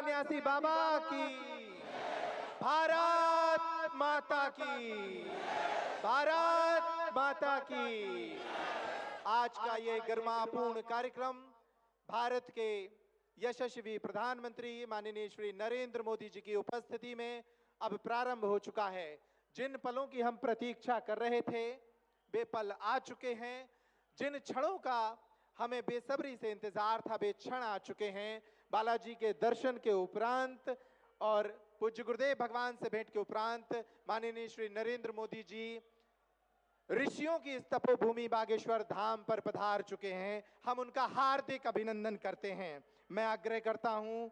सन्यासी बाबा की, भारत माता की, भारत माता की। आज का ये गरिमापूर्ण कार्यक्रम भारत के यशस्वी प्रधानमंत्री माननीय श्री नरेंद्र मोदी जी की उपस्थिति में अब प्रारंभ हो चुका है। जिन पलों की हम प्रतीक्षा कर रहे थे वे पल आ चुके हैं। जिन क्षणों का हमें बेसब्री से इंतजार था वे क्षण आ चुके हैं। बालाजी के दर्शन के उपरांत और पूज्य गुरुदेव भगवान से भेंट के उपरांत माननीय श्री नरेंद्र मोदी जी ऋषियों की इस तपोभूमि बागेश्वर धाम पर पधार चुके हैं। हम उनका हार्दिक अभिनंदन करते हैं। मैं आग्रह करता हूं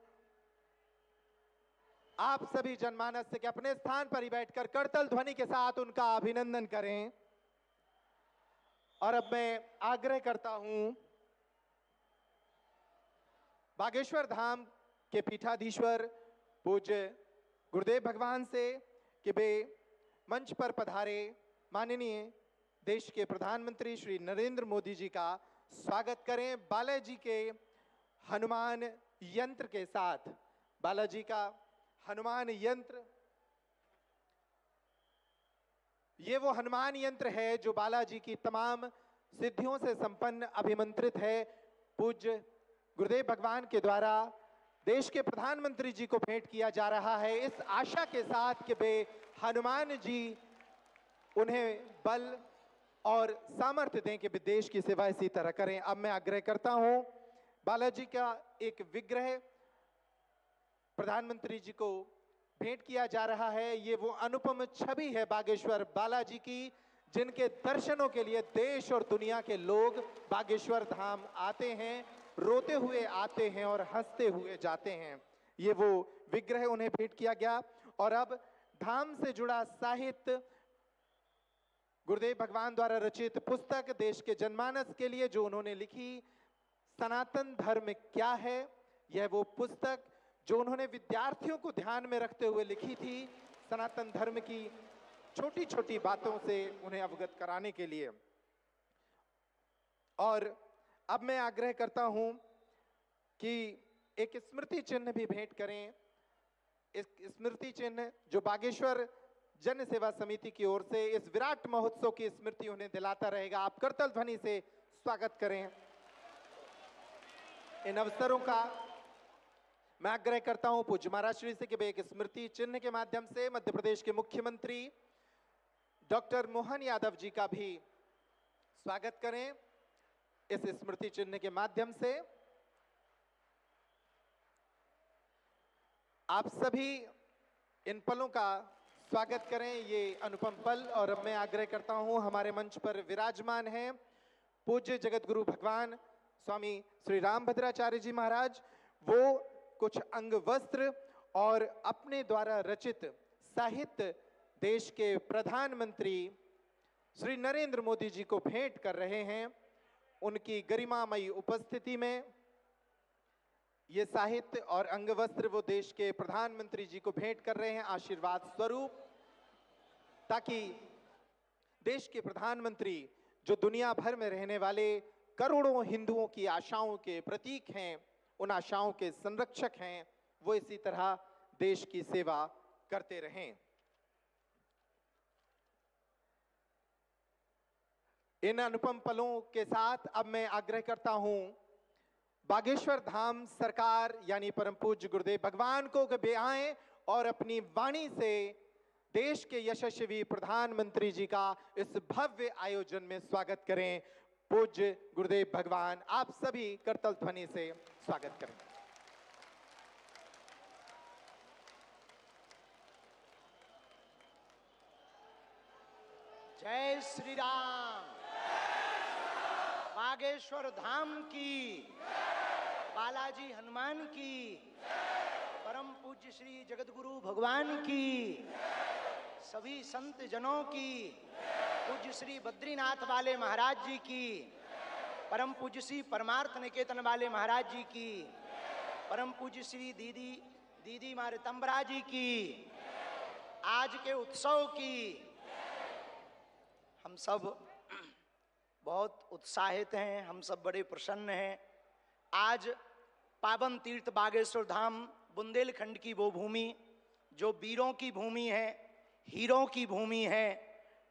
आप सभी जनमानस से कि अपने स्थान पर ही बैठकर करतल ध्वनि के साथ उनका अभिनंदन करें। और अब मैं आग्रह करता हूं बागेश्वर धाम के पीठाधीश्वर पूज्य गुरुदेव भगवान से कि वे मंच पर पधारे माननीय देश के प्रधानमंत्री श्री नरेंद्र मोदी जी का स्वागत करें। बालाजी के हनुमान यंत्र के साथ, बालाजी का हनुमान यंत्र, ये वो हनुमान यंत्र है जो बालाजी की तमाम सिद्धियों से संपन्न अभिमंत्रित है। पूज्य गुरुदेव भगवान के द्वारा देश के प्रधानमंत्री जी को भेंट किया जा रहा है इस आशा के साथ कि वे हनुमान जी उन्हें बल और सामर्थ्य दें कि वे देश की सेवा इसी तरह करें। अब मैं आग्रह करता हूं बालाजी का एक विग्रह प्रधानमंत्री जी को भेंट किया जा रहा है। ये वो अनुपम छवि है बागेश्वर बालाजी की जिनके दर्शनों के लिए देश और दुनिया के लोग बागेश्वर धाम आते हैं, रोते हुए आते हैं और हंसते हुए जाते हैं। ये वो विग्रह उन्हें भेंट किया गया। और अब धाम से जुड़ा साहित्य, गुरुदेव भगवान द्वारा रचित पुस्तक देश के जनमानस के लिए जो उन्होंने लिखी, सनातन धर्म क्या है, यह वो पुस्तक जो उन्होंने विद्यार्थियों को ध्यान में रखते हुए लिखी थी, सनातन धर्म की छोटी छोटी बातों से उन्हें अवगत कराने के लिए। और अब मैं आग्रह करता हूं कि एक स्मृति चिन्ह भी भेंट करें। इस स्मृति चिन्ह जो बागेश्वर जन सेवा समिति की ओर से इस विराट महोत्सव की स्मृति उन्हें दिलाता रहेगा। आप करतल ध्वनि से स्वागत करें। इन अवसरों का मैं आग्रह करता हूं पूज्य महाराज श्री से कि वे एक स्मृति चिन्ह के माध्यम से मध्य प्रदेश के मुख्यमंत्री डॉक्टर मोहन यादव जी का भी स्वागत करें इस स्मृति चिन्ह के माध्यम से। आप सभी इन पलों का स्वागत करें, ये अनुपम पल। और अब मैं आग्रह करता हूं हमारे मंच पर विराजमान हैं पूज्य जगत गुरु भगवान स्वामी श्री रामभद्राचार्य जी महाराज। वो कुछ अंग वस्त्र और अपने द्वारा रचित साहित्य देश के प्रधानमंत्री श्री नरेंद्र मोदी जी को भेंट कर रहे हैं। उनकी गरिमामयी उपस्थिति में ये साहित्य और अंग वस्त्र वो देश के प्रधानमंत्री जी को भेंट कर रहे हैं आशीर्वाद स्वरूप, ताकि देश के प्रधानमंत्री जो दुनिया भर में रहने वाले करोड़ों हिंदुओं की आशाओं के प्रतीक हैं, उन आशाओं के संरक्षक हैं, वो इसी तरह देश की सेवा करते रहें। इन अनुपम पलों के साथ अब मैं आग्रह करता हूं बागेश्वर धाम सरकार यानी परम पूज्य गुरुदेव भगवान को कि वे आएं और अपनी वाणी से देश के यशस्वी प्रधानमंत्री जी का इस भव्य आयोजन में स्वागत करें। पूज्य गुरुदेव भगवान, आप सभी करतल ध्वनि से स्वागत करें। जय श्री राम। बागेश्वर धाम की, बालाजी हनुमान की, परम पूज्य श्री जगतगुरु भगवान की, सभी संत जनों की, पूज्य श्री बद्रीनाथ वाले महाराज जी की, परम पूज्य श्री परमार्थ निकेतन वाले महाराज जी की, परम पूज्य श्री दीदी मारितंबरा जी की, आज के उत्सव की। हम सब बहुत उत्साहित हैं, हम सब बड़े प्रसन्न हैं। आज पावन तीर्थ बागेश्वर धाम बुंदेलखंड की वो भूमि जो वीरों की भूमि है, हीरों की भूमि है,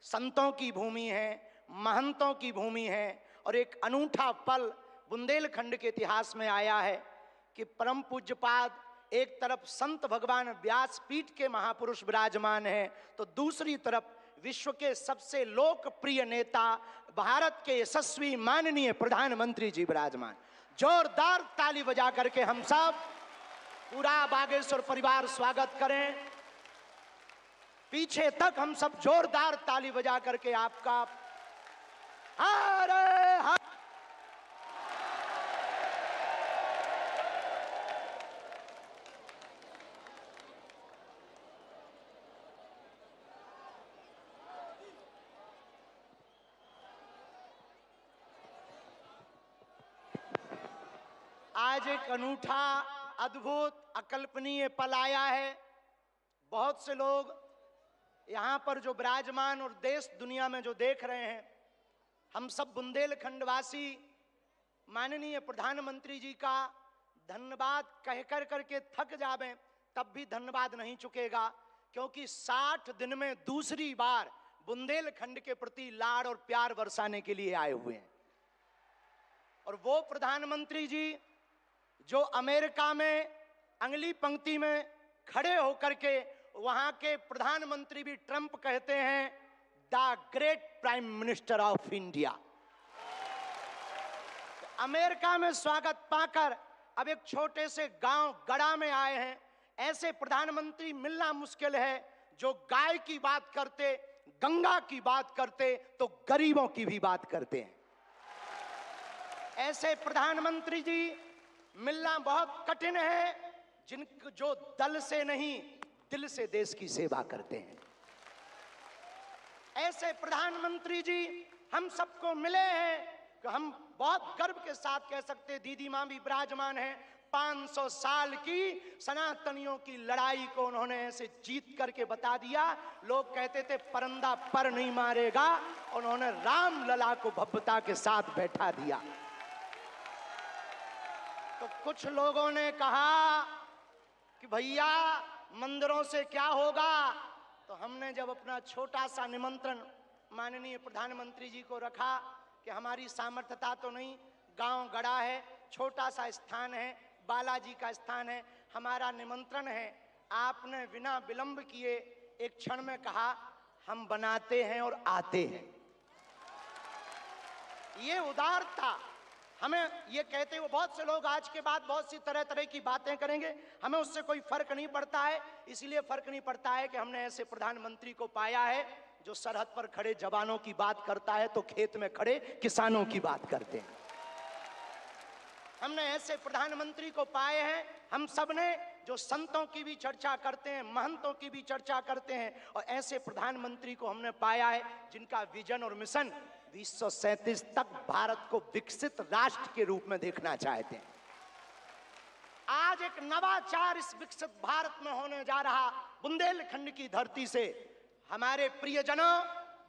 संतों की भूमि है, महंतों की भूमि है। और एक अनूठा पल बुंदेलखंड के इतिहास में आया है कि परम पूज्यपाद एक तरफ संत भगवान व्यासपीठ के महापुरुष विराजमान हैं, तो दूसरी तरफ विश्व के सबसे लोकप्रिय नेता, भारत के यशस्वी माननीय प्रधानमंत्री जी विराजमान। जोरदार ताली बजा करके हम सब पूरा बागेश्वर परिवार स्वागत करें। पीछे तक हम सब जोरदार ताली बजा करके आपका हरे हरे। आज एक अनूठा, अद्भुत, अकल्पनीय पल आया है। बहुत से लोग यहाँ पर जो विराजमान और देश दुनिया में जो देख रहे हैं, हम सब बुंदेलखंडवासी माननीय प्रधानमंत्री जी का धन्यवाद कह कर करके थक जावें तब भी धन्यवाद नहीं चुकेगा, क्योंकि 60 दिन में दूसरी बार बुंदेलखंड के प्रति लाड़ और प्यार बरसाने के लिए आए हुए हैं। और वो प्रधानमंत्री जी जो अमेरिका में अगली पंक्ति में खड़े होकर के वहां के प्रधानमंत्री भी ट्रंप कहते हैं the great prime minister of India. America में स्वागत पाकर अब एक छोटे से गांव गड़ा में आए हैं। ऐसे प्रधानमंत्री मिलना मुश्किल है जो गाय की बात करते, गंगा की बात करते तो गरीबों की भी बात करते हैं। ऐसे प्रधानमंत्री जी मिलना बहुत कठिन है जो दल से नहीं दिल से देश की सेवा करते हैं। ऐसे प्रधानमंत्री जी हम सबको मिले हैं कि हम बहुत गर्व के साथ कह सकते हैं, दीदी मां भी विराजमान है, 500 साल की सनातनियों की लड़ाई को उन्होंने ऐसे जीत करके बता दिया। लोग कहते थे परंदा पर नहीं मारेगा, उन्होंने राम लला को भव्यता के साथ बैठा दिया। तो कुछ लोगों ने कहा कि भैया मंदिरों से क्या होगा, तो हमने जब अपना छोटा सा निमंत्रण माननीय प्रधानमंत्री जी को रखा कि हमारी सामर्थ्यता तो नहीं, गांव गड़ा है, छोटा सा स्थान है, बालाजी का स्थान है, हमारा निमंत्रण है, आपने बिना विलंब किए एक क्षण में कहा हम बनाते हैं और आते हैं। ये उदारता हमें, ये कहते हुए बहुत से लोग आज के बाद बहुत सी तरह तरह की बातें करेंगे, हमें उससे कोई फर्क नहीं पड़ता है। इसलिए फर्क नहीं पड़ता है कि हमने ऐसे प्रधानमंत्री को पाया है जो सरहद पर खड़े जवानों की बात करता है तो खेत में खड़े किसानों की बात करते हैं। हमने ऐसे प्रधानमंत्री को पाए हैं हम सब ने जो संतों की भी चर्चा करते हैं, महंतों की भी चर्चा करते हैं, और ऐसे प्रधानमंत्री को हमने पाया है जिनका विजन और मिशन 2037 तक भारत को विकसित राष्ट्र के रूप में देखना चाहते हैं। आज एक नवाचार इस विकसित भारत में होने जा रहा। बुंदेलखंड की धरती से हमारे प्रियजनों,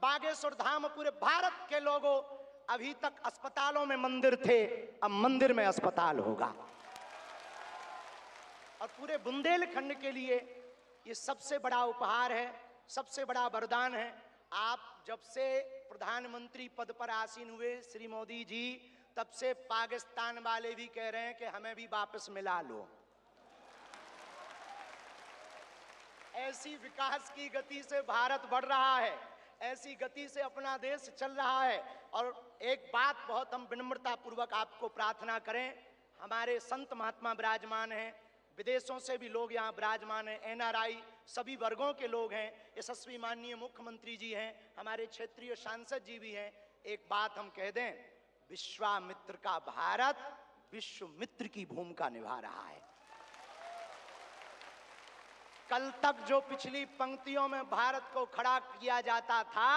बागेश्वर धाम, पूरे भारत के लोगों, अभी तक अस्पतालों में मंदिर थे, अब मंदिर में अस्पताल होगा। और पूरे बुंदेलखंड के लिए ये सबसे बड़ा उपहार है, सबसे बड़ा वरदान है। आप जब से प्रधानमंत्री पद पर आसीन हुए श्री मोदी जी, तब से पाकिस्तान वाले भी कह रहे हैं कि हमें भी वापस मिला लो। ऐसी विकास की गति से भारत बढ़ रहा है, ऐसी गति से अपना देश चल रहा है। और एक बात बहुत हम विनम्रता पूर्वक आपको प्रार्थना करें, हमारे संत महात्मा विराजमान हैं, विदेशों से भी लोग यहाँ विराजमान हैं, एनआरआई सभी वर्गों के लोग हैं, यशस्वी माननीय मुख्यमंत्री जी हैं, हमारे क्षेत्रीय सांसद जी भी हैं। एक बात हम कह दें, विश्वामित्र का भारत विश्व मित्र की भूमिका निभा रहा है। कल तक जो पिछली पंक्तियों में भारत को खड़ा किया जाता था,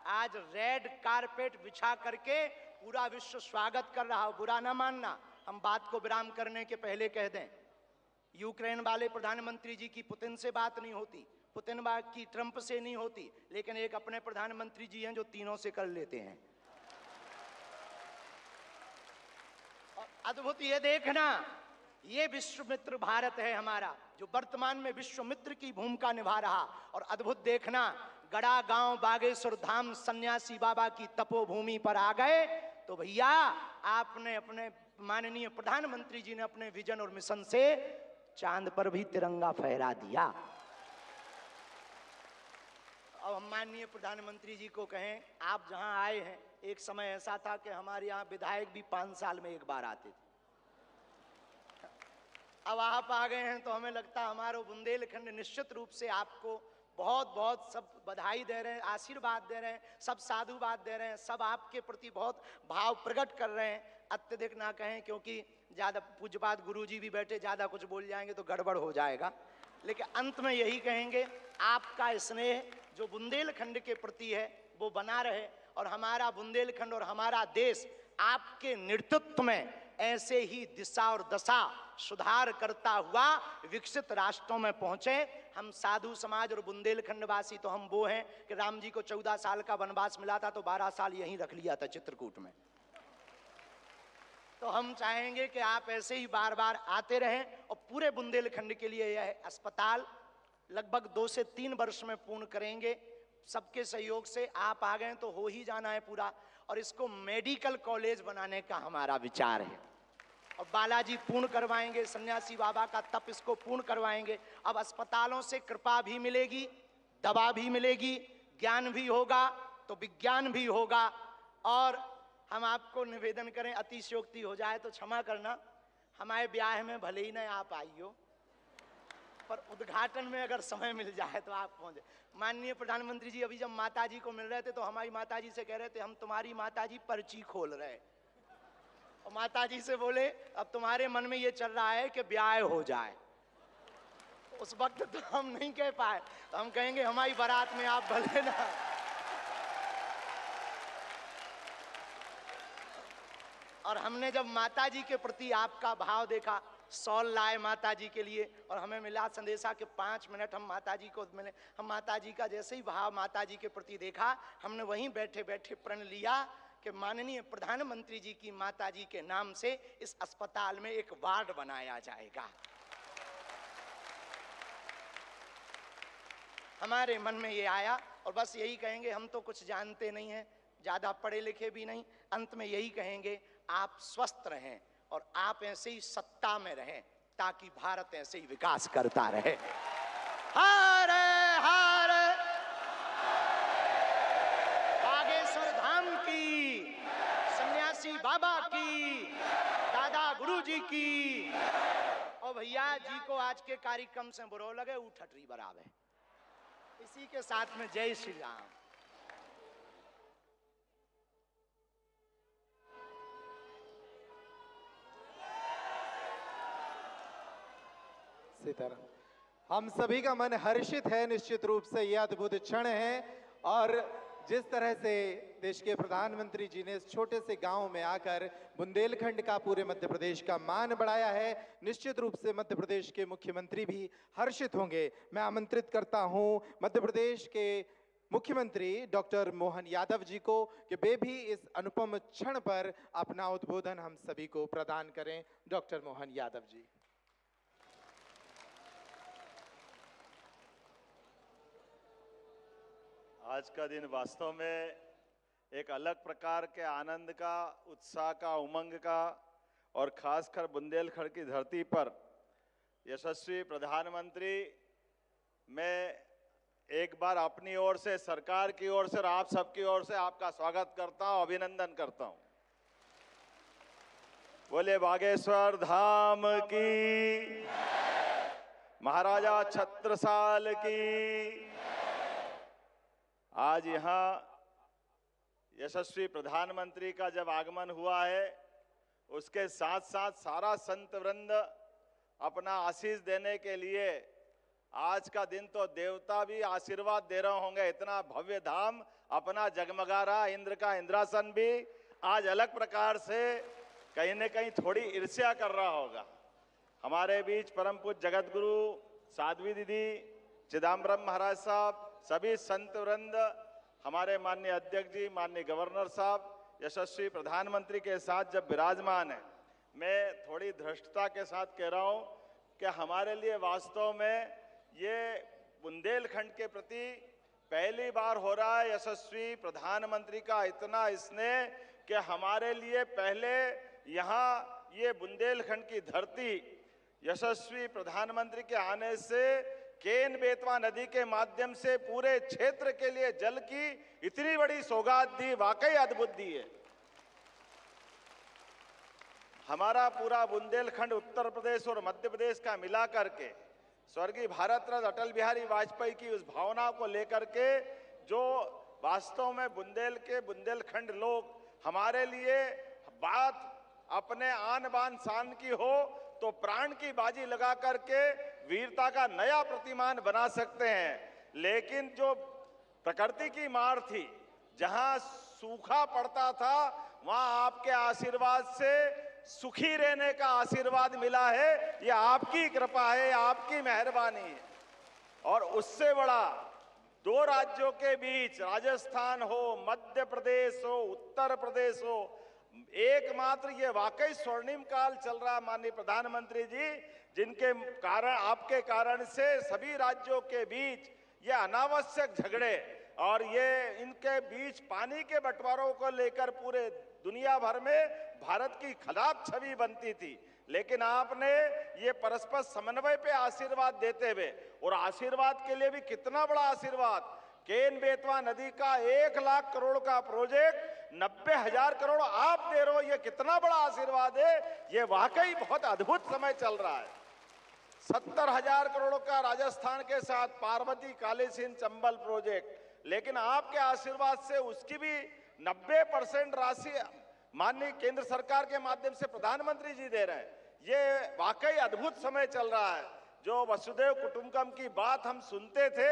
आज रेड कारपेट बिछा करके पूरा विश्व स्वागत कर रहा हो। बुरा ना मानना, हम बात को विराम करने के पहले कह दें, यूक्रेन वाले प्रधानमंत्री जी की पुतिन से बात नहीं होती, पुतिन की ट्रंप से नहीं होती, लेकिन एक अपने प्रधानमंत्री जी हैं जो तीनों से कर लेते हैं। और अद्भुत ये देखना ये विश्वमित्र भारत है हमारा, जो वर्तमान में विश्वमित्र की भूमिका निभा रहा। और अद्भुत देखना, गड़ा गांव बागेश्वर धाम सन्यासी बाबा की तपोभूमि पर आ गए तो भैया आपने अपने माननीय प्रधानमंत्री जी ने अपने विजन और मिशन से चांद पर भी तिरंगा फहरा दिया। अब हम माननीय प्रधानमंत्री जी को कहें, आप जहां आए हैं, एक समय ऐसा था कि हमारे यहाँ विधायक भी 5 साल में एक बार आते थे। अब आप आ गए हैं तो हमें लगता है हमारा बुंदेलखंड निश्चित रूप से आपको बहुत बहुत सब बधाई दे रहे हैं, आशीर्वाद दे रहे हैं, सब साधुवाद दे रहे हैं, सब आपके प्रति बहुत भाव प्रकट कर रहे हैं। अत्यधिक ना कहें, क्योंकि ज़्यादा पूज्यपाद गुरुजी भी बैठे, ज़्यादा कुछ बोल जाएंगे तो गड़बड़ हो जाएगा। लेकिन अंत में यही कहेंगे, आपका स्नेह जो बुंदेलखंड के प्रति है वो बना रहे, और हमारा बुंदेलखंड और हमारा देश आपके नेतृत्व में ऐसे ही दिशा और दशा सुधार करता हुआ विकसित राष्ट्रों में पहुंचे। हम साधु समाज और बुंदेलखंड वासी तो हम वो हैं कि राम जी को 14 साल का वनवास मिला था तो 12 साल यहीं रख लिया था चित्रकूट में। तो हम चाहेंगे कि आप ऐसे ही बार बार आते रहें, और पूरे बुंदेलखंड के लिए यह अस्पताल लगभग 2 से 3 वर्ष में पूर्ण करेंगे। सबके सहयोग से आप आ गए तो हो ही जाना है पूरा, और इसको मेडिकल कॉलेज बनाने का हमारा विचार है। और बालाजी पूर्ण करवाएंगे, सन्यासी बाबा का तप इसको पूर्ण करवाएंगे। अब अस्पतालों से कृपा भी मिलेगी, दवा भी मिलेगी, ज्ञान भी होगा तो विज्ञान भी होगा। और हम आपको निवेदन करें, अतिशयोक्ति हो जाए तो क्षमा करना, हमारे ब्याह में भले ही न आप आइयो, पर उद्घाटन में अगर समय मिल जाए तो आप पहुंचे। माननीय प्रधानमंत्री जी अभी जब माता जी को मिल रहे थे तो हमारी माता जी से कह रहे थे, हम तुम्हारी माता जी पर्ची खोल रहे, और माता जी से बोले अब तुम्हारे मन में ये चल रहा है कि ब्याह हो जाए। उस वक्त तो हम नहीं कह पाए, तो हम कहेंगे हमारी बारात में आप भले ना। और हमने जब माता जी के प्रति आपका भाव देखा, सॉल लाए माता जी के लिए, और हमें मिला संदेशा कि 5 मिनट हम माता जी को मिले। हम माता जी का जैसे ही भाव माता जी के प्रति देखा, हमने वहीं बैठे बैठे प्रण लिया कि माननीय प्रधानमंत्री जी की माता जी के नाम से इस अस्पताल में एक वार्ड बनाया जाएगा। हमारे मन में ये आया, और बस यही कहेंगे, हम तो कुछ जानते नहीं हैं, ज़्यादा पढ़े लिखे भी नहीं, अंत में यही कहेंगे आप स्वस्थ रहें और आप ऐसे ही सत्ता में रहें, ताकि भारत ऐसे ही विकास करता रहे। हर हर बागेश्वर धाम की, सन्यासी बाबा की, दादा गुरुजी की। और भैया जी को आज के कार्यक्रम से बुरो लगे, उठटरी बराबर। इसी के साथ में जय श्री राम। सीताराम। हम सभी का मन हर्षित है, निश्चित रूप से यह अद्भुत क्षण है। और जिस तरह से देश के प्रधानमंत्री जी ने इस छोटे से गांव में आकर बुंदेलखंड का, पूरे मध्य प्रदेश का मान बढ़ाया है, निश्चित रूप से मध्य प्रदेश के मुख्यमंत्री भी हर्षित होंगे। मैं आमंत्रित करता हूं मध्य प्रदेश के मुख्यमंत्री डॉक्टर मोहन यादव जी को कि वे भी इस अनुपम क्षण पर अपना उद्बोधन हम सभी को प्रदान करें। डॉक्टर मोहन यादव जी। आज का दिन वास्तव में एक अलग प्रकार के आनंद का, उत्साह का, उमंग का, और खासकर बुंदेलखंड की धरती पर यशस्वी प्रधानमंत्री, मैं एक बार अपनी ओर से, सरकार की ओर से और आप सबकी ओर से आपका स्वागत करता हूं, अभिनंदन करता हूं। बोले बागेश्वर धाम की, महाराजा छत्रसाल की। आज यहाँ यशस्वी प्रधानमंत्री का जब आगमन हुआ है, उसके साथ साथ सारा संत वृंद अपना आशीष देने के लिए, आज का दिन तो देवता भी आशीर्वाद दे रहे होंगे, इतना भव्य धाम अपना जगमगा रहा। इंद्र का इंद्रासन भी आज अलग प्रकार से कहीं न कहीं थोड़ी ईर्ष्या कर रहा होगा। हमारे बीच परम पूज्य जगत गुरु साध्वी दीदी, चिदम्बरम महाराज साहब, सभी संत वृंद, हमारे माननीय अध्यक्ष जी, माननीय गवर्नर साहब, यशस्वी प्रधानमंत्री के साथ जब विराजमान है, मैं थोड़ी धृष्टता के साथ कह रहा हूं कि हमारे लिए वास्तव में ये बुंदेलखंड के प्रति पहली बार हो रहा है यशस्वी प्रधानमंत्री का इतना स्नेह कि हमारे लिए पहले यहाँ ये बुंदेलखंड की धरती यशस्वी प्रधानमंत्री के आने से केन बेतवा नदी के माध्यम से पूरे क्षेत्र के लिए जल की इतनी बड़ी सौगात दी, वाकई अद्भुत दी है। हमारा पूरा बुंदेलखंड उत्तर प्रदेश और मध्य प्रदेश का मिला करके स्वर्गीय भारत रत्न अटल बिहारी वाजपेयी की उस भावना को लेकर के जो वास्तव में बुंदेलखंड लोग हमारे लिए बात अपने आन बान शान की हो तो प्राण की बाजी लगा करके वीरता का नया प्रतिमान बना सकते हैं। लेकिन जो प्रकृति की मार थी, जहां सूखा पड़ता था, वहां आपके आशीर्वाद से सुखी रहने का आशीर्वाद मिला है। ये आपकी कृपा है, आपकी मेहरबानी है। और उससे बड़ा दो राज्यों के बीच, राजस्थान हो, मध्य प्रदेश हो, उत्तर प्रदेश हो, एकमात्र ये वाकई स्वर्णिम काल चल रहा माननीय प्रधानमंत्री जी, जिनके कारण, आपके कारण से सभी राज्यों के बीच ये अनावश्यक झगड़े और ये इनके बीच पानी के बंटवारों को लेकर पूरे दुनिया भर में भारत की खराब छवि बनती थी। लेकिन आपने ये परस्पर समन्वय पे आशीर्वाद देते हुए, और आशीर्वाद के लिए भी कितना बड़ा आशीर्वाद, केन बेतवा नदी का 1 लाख करोड़ का प्रोजेक्ट 90,000 करोड़ आप दे रहे हो, ये कितना बड़ा आशीर्वाद है। ये वाकई बहुत अद्भुत समय चल रहा है। 70,000 करोड़ का राजस्थान के साथ पार्वती कालीसिंध चंबल प्रोजेक्ट, लेकिन आपके आशीर्वाद से उसकी भी 90% राशि माननीय केंद्र सरकार के माध्यम से प्रधानमंत्री जी दे रहे हैं। ये वाकई अद्भुत समय चल रहा है। जो वसुदेव कुटुंबकम की बात हम सुनते थे,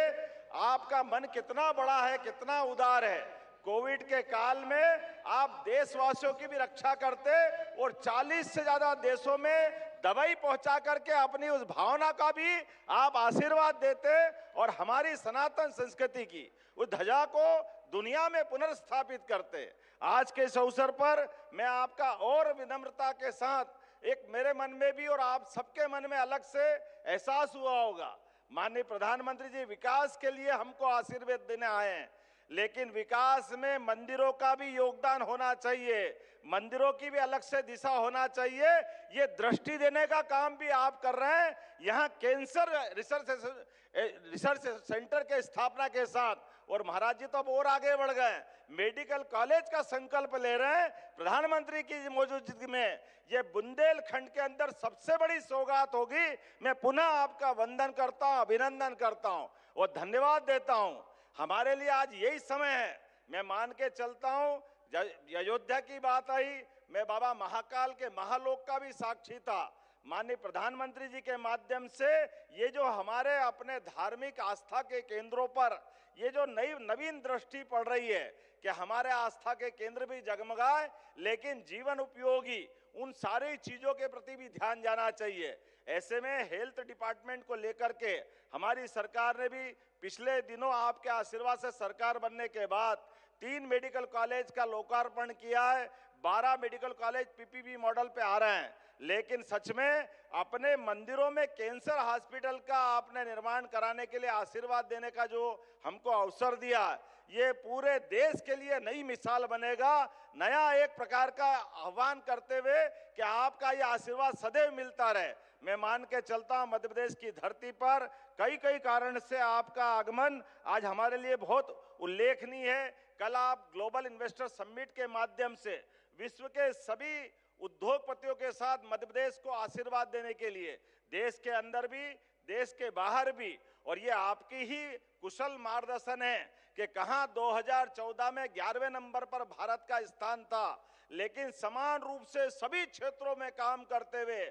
आपका मन कितना बड़ा है, कितना उदार है। कोविड के काल में आप देशवासियों की भी रक्षा करते और 40 से ज्यादा देशों में दवाई पहुंचा करके अपनी उस भावना का भी आप आशीर्वाद देते और हमारी सनातन संस्कृति की उस ध्वजा को दुनिया में पुनर्स्थापित करते। आज के इस अवसर पर मैं आपका और विनम्रता के साथ, एक मेरे मन में भी और आप सबके मन में अलग से एहसास हुआ होगा, माननीय प्रधानमंत्री जी विकास के लिए हमको आशीर्वाद देने आए हैं, लेकिन विकास में मंदिरों का भी योगदान होना चाहिए, मंदिरों की भी अलग से दिशा होना चाहिए। ये दृष्टि देने का काम भी आप कर रहे हैं। यहाँ कैंसर रिसर्च सेंटर के स्थापना के साथ, और महाराज जी तो अब और आगे बढ़ गए, मेडिकल कॉलेज का संकल्प ले रहे हैं प्रधानमंत्री की मौजूदगी में। ये बुंदेलखंड के अंदर सबसे बड़ी सौगात होगी। मैं पुनः आपका वंदन करता हूं, अभिनंदन करता हूं और धन्यवाद देता हूं। हमारे लिए आज यही समय है। मैं मान के चलता हूं, अयोध्या की बात आई, मैं बाबा महाकाल के महालोक का भी साक्षी था। माननीय प्रधानमंत्री जी के माध्यम से ये जो हमारे अपने धार्मिक आस्था के केंद्रों पर ये जो नवीन दृष्टि पड़ रही है कि हमारे आस्था के केंद्र भी जगमगाए, लेकिन जीवन उपयोगी उन सारी चीजों के प्रति भी ध्यान जाना चाहिए। ऐसे में हेल्थ डिपार्टमेंट को लेकर के हमारी सरकार ने भी पिछले दिनों आपके आशीर्वाद से सरकार बनने के बाद 3 मेडिकल कॉलेज का लोकार्पण किया है। 12 मेडिकल कॉलेज पीपीपी मॉडल पे आ रहे हैं। लेकिन सच में अपने मंदिरों में कैंसर हॉस्पिटल का आपने निर्माण कराने के लिए आशीर्वाद देने का जो हमको अवसर दिया, ये पूरे देश के लिए नई मिसाल बनेगा। नया एक प्रकार का आह्वान करते हुए कि आपका ये आशीर्वाद सदैव मिलता रहे। मैं मान के चलता हूं मध्य प्रदेश की धरती पर कई कारण से आपका आगमन आज हमारे लिए बहुत उल्लेखनीय है। कल आप ग्लोबल इन्वेस्टर समिट के माध्यम से विश्व के सभी उद्योगपतियों के साथ मध्य प्रदेश को आशीर्वाद देने के लिए, देश के अंदर भी देश के बाहर भी, और ये आपकी ही कुशल मार्गदर्शन है कि कहां 2014 में 11वें नंबर पर भारत का स्थान था, लेकिन समान रूप से सभी क्षेत्रों में काम करते हुए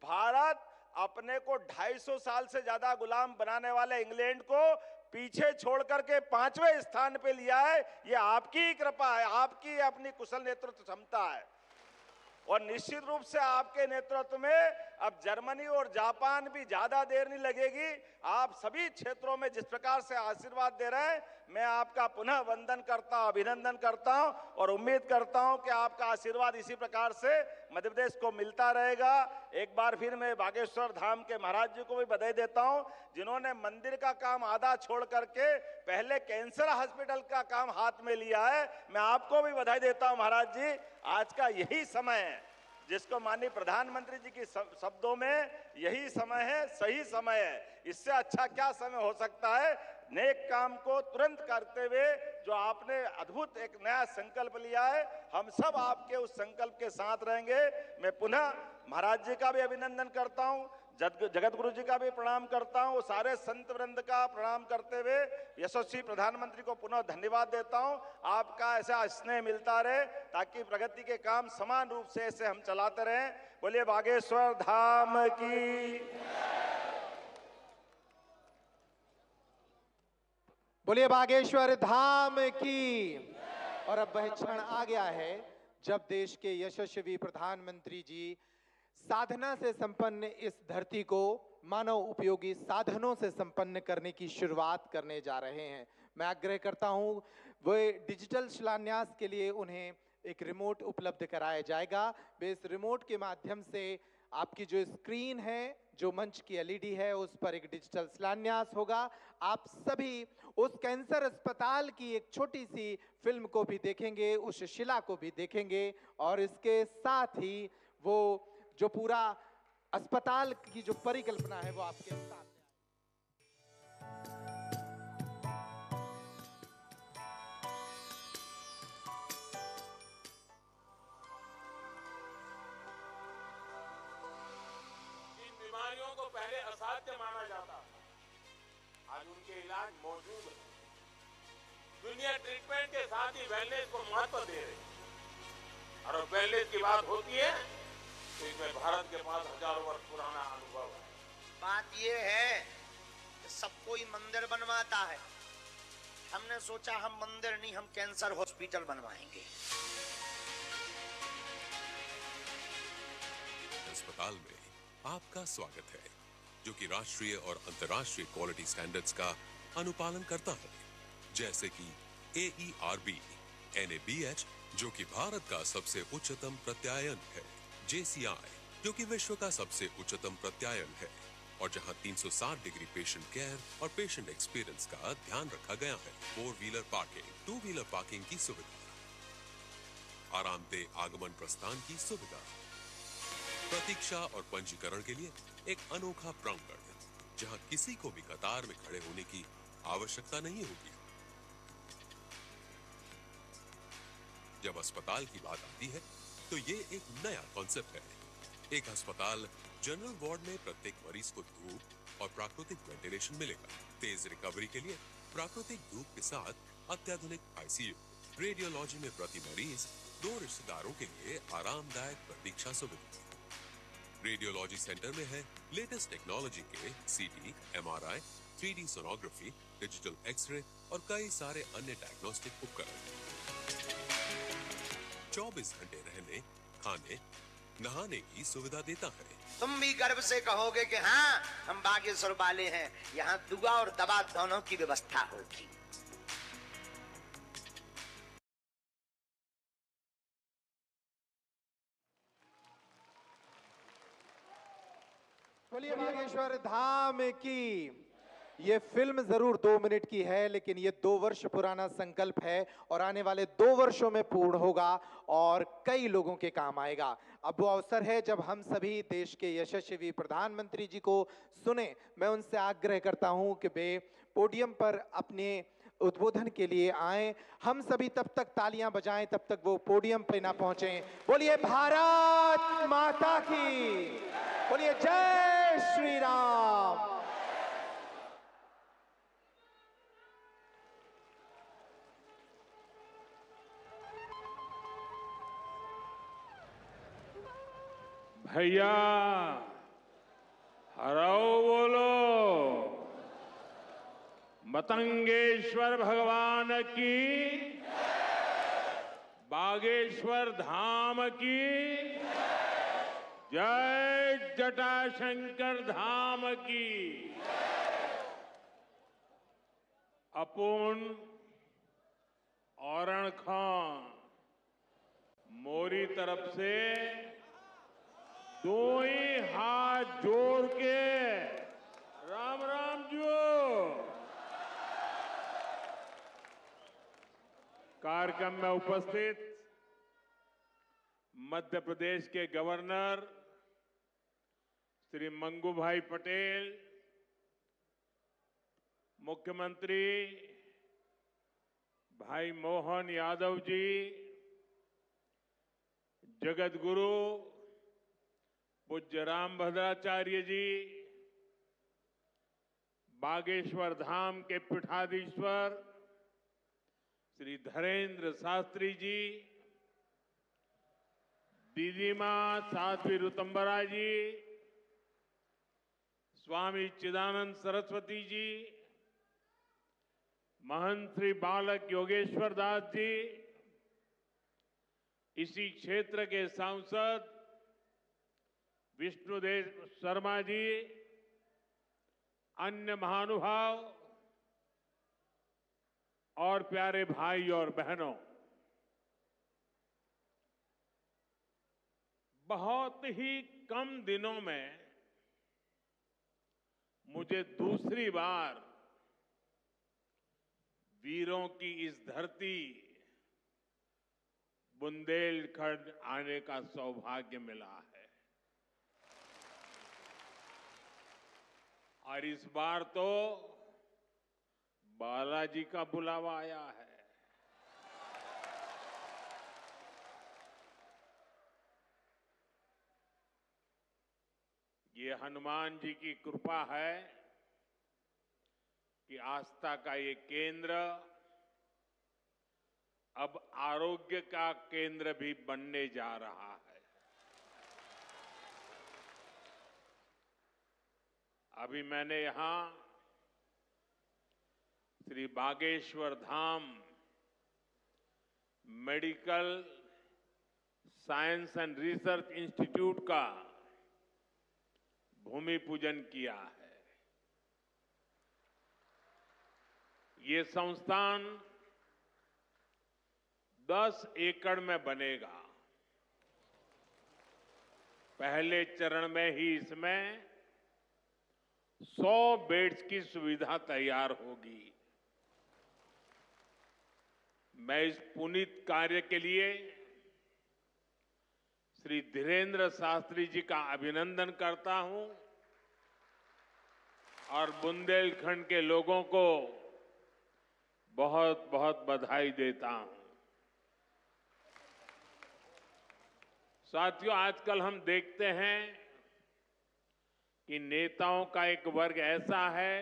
भारत अपने को 250 साल से ज्यादा गुलाम बनाने वाले इंग्लैंड को पीछे छोड़ करके 5वें स्थान पे लिया है। ये आपकी कृपा है, आपकी अपनी कुशल नेतृत्व क्षमता है। और निश्चित रूप से आपके नेतृत्व में अब जर्मनी और जापान भी ज्यादा देर नहीं लगेगी। आप सभी क्षेत्रों में जिस प्रकार से आशीर्वाद दे रहे हैं, मैं आपका पुनः वंदन करता हूं, अभिनंदन करता हूं और उम्मीद करता हूं कि आपका आशीर्वाद इसी प्रकार से मध्य प्रदेश को मिलता रहेगा। एक बार फिर मैं बागेश्वर धाम के महाराज जी को भी बधाई देता हूं, जिन्होंने मंदिर का काम आधा छोड़ करके पहले कैंसर हॉस्पिटल का काम हाथ में लिया है। मैं आपको भी बधाई देता हूं महाराज जी। आज का यही समय है जिसको माननीय प्रधानमंत्री जी के शब्दों में यही समय है, सही समय है। इससे अच्छा क्या समय हो सकता है? नेक काम को तुरंत करते हुए जो आपने अद्भुत एक नया संकल्प लिया है, हम सब आपके उस संकल्प के साथ रहेंगे। मैं पुनः महाराज जी का भी अभिनंदन करता हूं, जगत गुरु जी का भी प्रणाम करता हूं, सारे संत वृंद का प्रणाम करते हुए यशस्वी प्रधानमंत्री को पुनः धन्यवाद देता हूं। आपका ऐसा स्नेह मिलता रहे ताकि प्रगति के काम समान रूप से ऐसे हम चलाते रहें। बोलिए बागेश्वर धाम की, बोलिए बागेश्वर धाम की। और अब वह क्षण आ गया है जब देश के यशस्वी प्रधानमंत्री जी साधना से संपन्न इस धरती को मानव उपयोगी साधनों से संपन्न करने की शुरुआत करने जा रहे हैं। मैं आग्रह करता हूं, वे डिजिटल शिलान्यास के लिए उन्हें एक रिमोट उपलब्ध कराया जाएगा। वे इस रिमोट के माध्यम से आपकी जो स्क्रीन है, जो मंच की एलईडी है, उस पर एक डिजिटल शिलान्यास होगा। आप सभी उस कैंसर अस्पताल की एक छोटी सी फिल्म को भी देखेंगे, उस शिला को भी देखेंगे और इसके साथ ही वो जो पूरा अस्पताल की जो परिकल्पना है वो आपके सामने इन बीमारियों को पहले असाध्य माना जाता था, आज उनके इलाज मौजूद है। दुनिया ट्रीटमेंट के साथ ही वेलनेस को महत्व दे रही है और वेलनेस की बात होती है तो इसमें भारत के पास हजारों वर्ष पुराना अनुभव है। बात ये है कि सब कोई मंदिर बनवाता है, हमने सोचा हम मंदिर नहीं, हम कैंसर हॉस्पिटल बनवाएंगे। अस्पताल में आपका स्वागत है, जो कि राष्ट्रीय और अंतर्राष्ट्रीय क्वालिटी स्टैंडर्ड्स का अनुपालन करता है, जैसे कि AERB, NABH, जो कि भारत का सबसे उच्चतम प्रत्यायन है, JCI, जो कि विश्व का सबसे उच्चतम प्रत्यायन है, और जहां 360 डिग्री पेशेंट केयर और पेशेंट एक्सपीरियंस का ध्यान रखा गया है। 4 व्हीलर पार्किंग, 2 व्हीलर पार्किंग की सुविधा, आरामदेह आगमन प्रस्थान की सुविधा, प्रतीक्षा और पंजीकरण के लिए एक अनोखा प्रांगण, जहां किसी को भी कतार में खड़े होने की आवश्यकता नहीं होगी। जब अस्पताल की बात आती है तो ये एक नया कॉन्सेप्ट है। एक अस्पताल जनरल वार्ड में प्रत्येक मरीज को धूप और प्राकृतिक वेंटिलेशन मिलेगा। तेज रिकवरी के लिए प्राकृतिक धूप के साथ अत्याधुनिक ICU, रेडियोलॉजी में प्रति मरीज 2 रिश्तेदारों के लिए आरामदायक प्रतीक्षा सुविधा। रेडियोलॉजी सेंटर में है लेटेस्ट टेक्नोलॉजी के CT, MRI, 3D sonography, digital x ray और कई सारे अन्य डायग्नोस्टिक उपकरण। 24 घंटे रहने, खाने, नहाने की सुविधा देता है। तुम भी गर्व से कहोगे कि हाँ, हम बागेश्वर वाले हैं, यहाँ दुआ और दवा दोनों की व्यवस्था होगी। बोलिए बागेश्वर धाम की। ये फिल्म जरूर 2 मिनट की है, लेकिन ये 2 वर्ष पुराना संकल्प है और आने वाले 2 वर्षों में पूर्ण होगा और कई लोगों के काम आएगा। अब वो अवसर है जब हम सभी देश के यशस्वी प्रधानमंत्री जी को सुने। मैं उनसे आग्रह करता हूं कि वे पोडियम पर अपने उद्बोधन के लिए आए। हम सभी तब तक तालियां बजाएं तब तक वो पोडियम पे ना पहुंचे। बोलिए भारत माता की, बोलिए जय श्री राम। भैया हराओ बोलो, मतंगेश्वर भगवान की, बागेश्वर धाम की जय। जटाशंकर धाम की। अपुन औरण खां मोरी तरफ से दो ही हाथ जोड़ के राम राम जो। कार्यक्रम में उपस्थित मध्य प्रदेश के गवर्नर श्री मंगू भाई पटेल, मुख्यमंत्री भाई मोहन यादव जी, जगत गुरु पूज्य रामभद्राचार्य जी, बागेश्वर धाम के पीठाधीश्वर श्री धरेंद्र शास्त्री जी, दीदी मां साध्वी ऋतंबरा जी, स्वामी चिदानंद सरस्वती जी, महंत श्री बालक योगेश्वर दास जी, इसी क्षेत्र के सांसद विष्णुदेव शर्मा जी, अन्य महानुभाव और प्यारे भाई और बहनों, बहुत ही कम दिनों में मुझे दूसरी बार वीरों की इस धरती बुंदेलखंड आने का सौभाग्य मिला है। और इस बार तो बालाजी का बुलावा आया है। ये हनुमान जी की कृपा है कि आस्था का ये केंद्र अब आरोग्य का केंद्र भी बनने जा रहा है। अभी मैंने यहां Shri Bageshwar Dham medical science and research institute का भूमि पूजन किया है। ये संस्थान 10 एकड़ में बनेगा। पहले चरण में ही इसमें 100 बेड्स की सुविधा तैयार होगी। मैं इस पुनीत कार्य के लिए श्री धीरेन्द्र शास्त्री जी का अभिनंदन करता हूं और बुंदेलखंड के लोगों को बहुत बहुत बधाई देता हूं। साथियों, आजकल हम देखते हैं कि नेताओं का एक वर्ग ऐसा है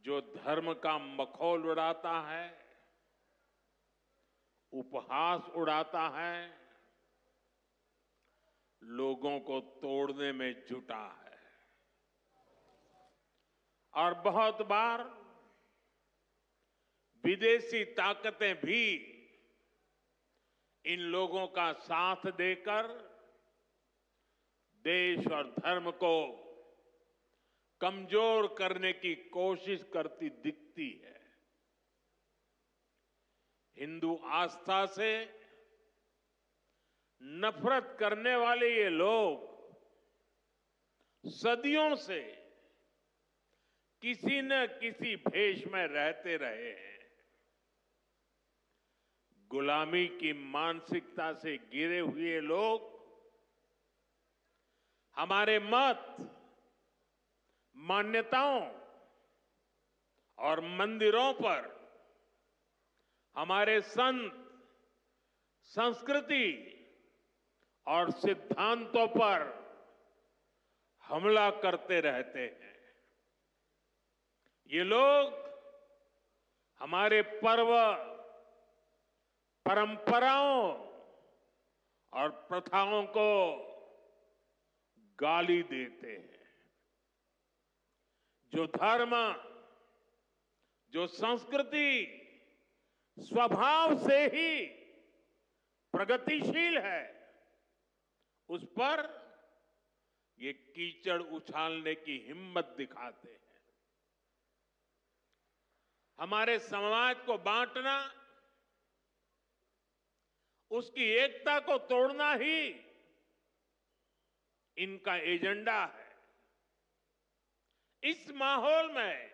जो धर्म का मखौल उड़ाता है, उपहास उड़ाता है, लोगों को तोड़ने में जुटा है। और बहुत बार विदेशी ताकतें भी इन लोगों का साथ देकर देश और धर्म को कमजोर करने की कोशिश करती दिखती है। हिंदू आस्था से नफरत करने वाले ये लोग सदियों से किसी न किसी भेष में रहते रहे हैं। गुलामी की मानसिकता से घिरे हुए लोग हमारे मत, मान्यताओं और मंदिरों पर, हमारे संत, संस्कृति और सिद्धांतों पर हमला करते रहते हैं। ये लोग हमारे पर्व, परंपराओं और प्रथाओं को गाली देते हैं। जो धर्म, जो संस्कृति स्वभाव से ही प्रगतिशील है, उस पर ये कीचड़ उछालने की हिम्मत दिखाते हैं। हमारे समाज को बांटना, उसकी एकता को तोड़ना ही इनका एजेंडा है। इस माहौल में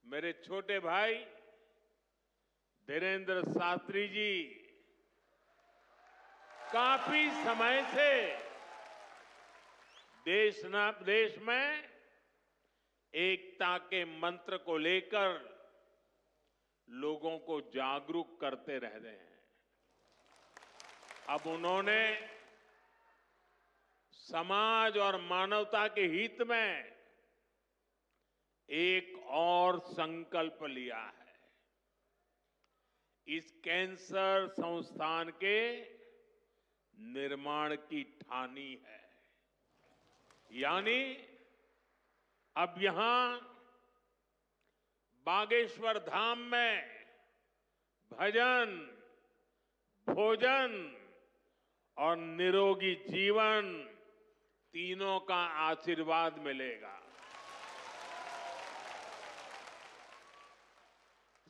मेरे छोटे भाई धीरेन्द्र शास्त्री जी काफी समय से देश में एकता के मंत्र को लेकर लोगों को जागरूक करते रह रहे हैं। अब उन्होंने समाज और मानवता के हित में एक और संकल्प लिया है। इस कैंसर संस्थान के निर्माण की ठानी है। यानी अब यहां बागेश्वर धाम में भजन, भोजन और निरोगी जीवन तीनों का आशीर्वाद मिलेगा।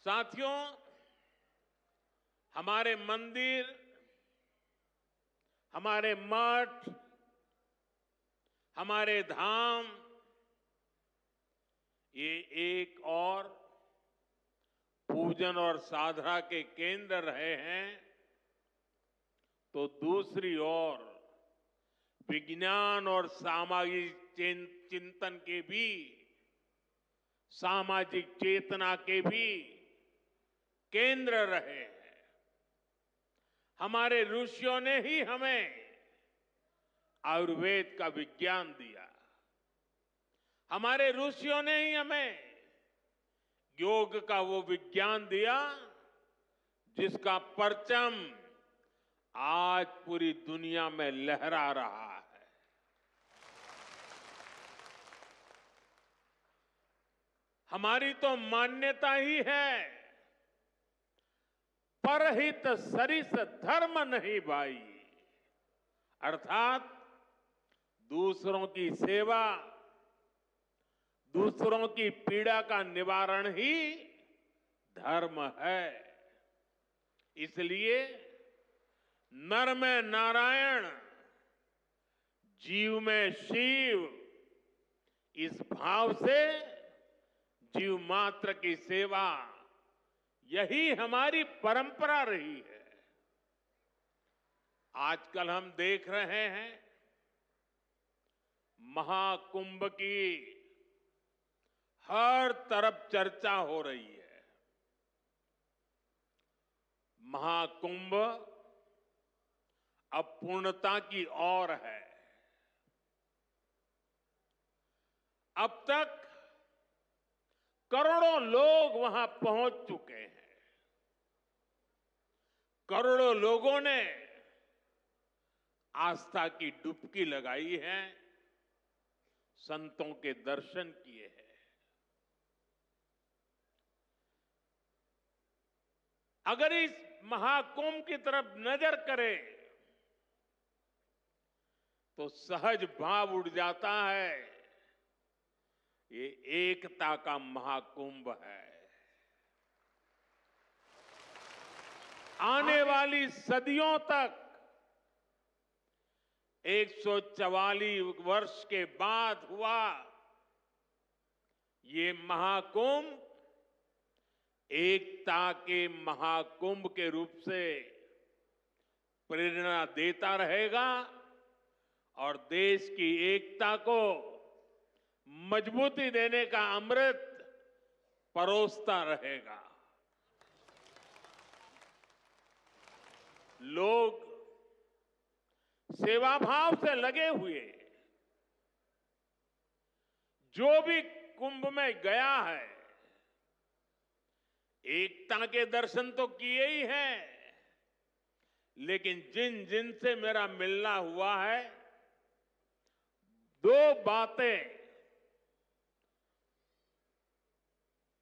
साथियों, हमारे मंदिर, हमारे मठ, हमारे धाम ये एक और पूजन और साधना के केंद्र रहे हैं, तो दूसरी ओर विज्ञान और सामाजिक चिंतन के भी, सामाजिक चेतना के भी केंद्र रहे हैं। हमारे ऋषियों ने ही हमें आयुर्वेद का विज्ञान दिया। हमारे ऋषियों ने ही हमें योग का वो विज्ञान दिया जिसका परचम आज पूरी दुनिया में लहरा रहा है। हमारी तो मान्यता ही है, परहित सरिस धर्म नहीं भाई, अर्थात दूसरों की सेवा, दूसरों की पीड़ा का निवारण ही धर्म है। इसलिए नर में नारायण, जीव में शिव, इस भाव से जीव मात्र की सेवा, यही हमारी परंपरा रही है। आजकल हम देख रहे हैं महाकुंभ की हर तरफ चर्चा हो रही है। महाकुंभ अब पूर्णता की ओर है। अब तक करोड़ों लोग वहां पहुंच चुके हैं। करोड़ों लोगों ने आस्था की डुबकी लगाई है, संतों के दर्शन किए हैं। अगर इस महाकुंभ की तरफ नजर करें तो सहज भाव उड़ जाता है, ये एकता का महाकुंभ है। आने वाली सदियों तक 144 वर्ष के बाद हुआ ये महाकुंभ एकता के महाकुंभ के रूप से प्रेरणा देता रहेगा और देश की एकता को मजबूती देने का अमृत परोसता रहेगा। लोग सेवाभाव से लगे हुए, जो भी कुंभ में गया है, एकता के दर्शन तो किए ही हैं, लेकिन जिन जिन से मेरा मिलना हुआ है, दो बातें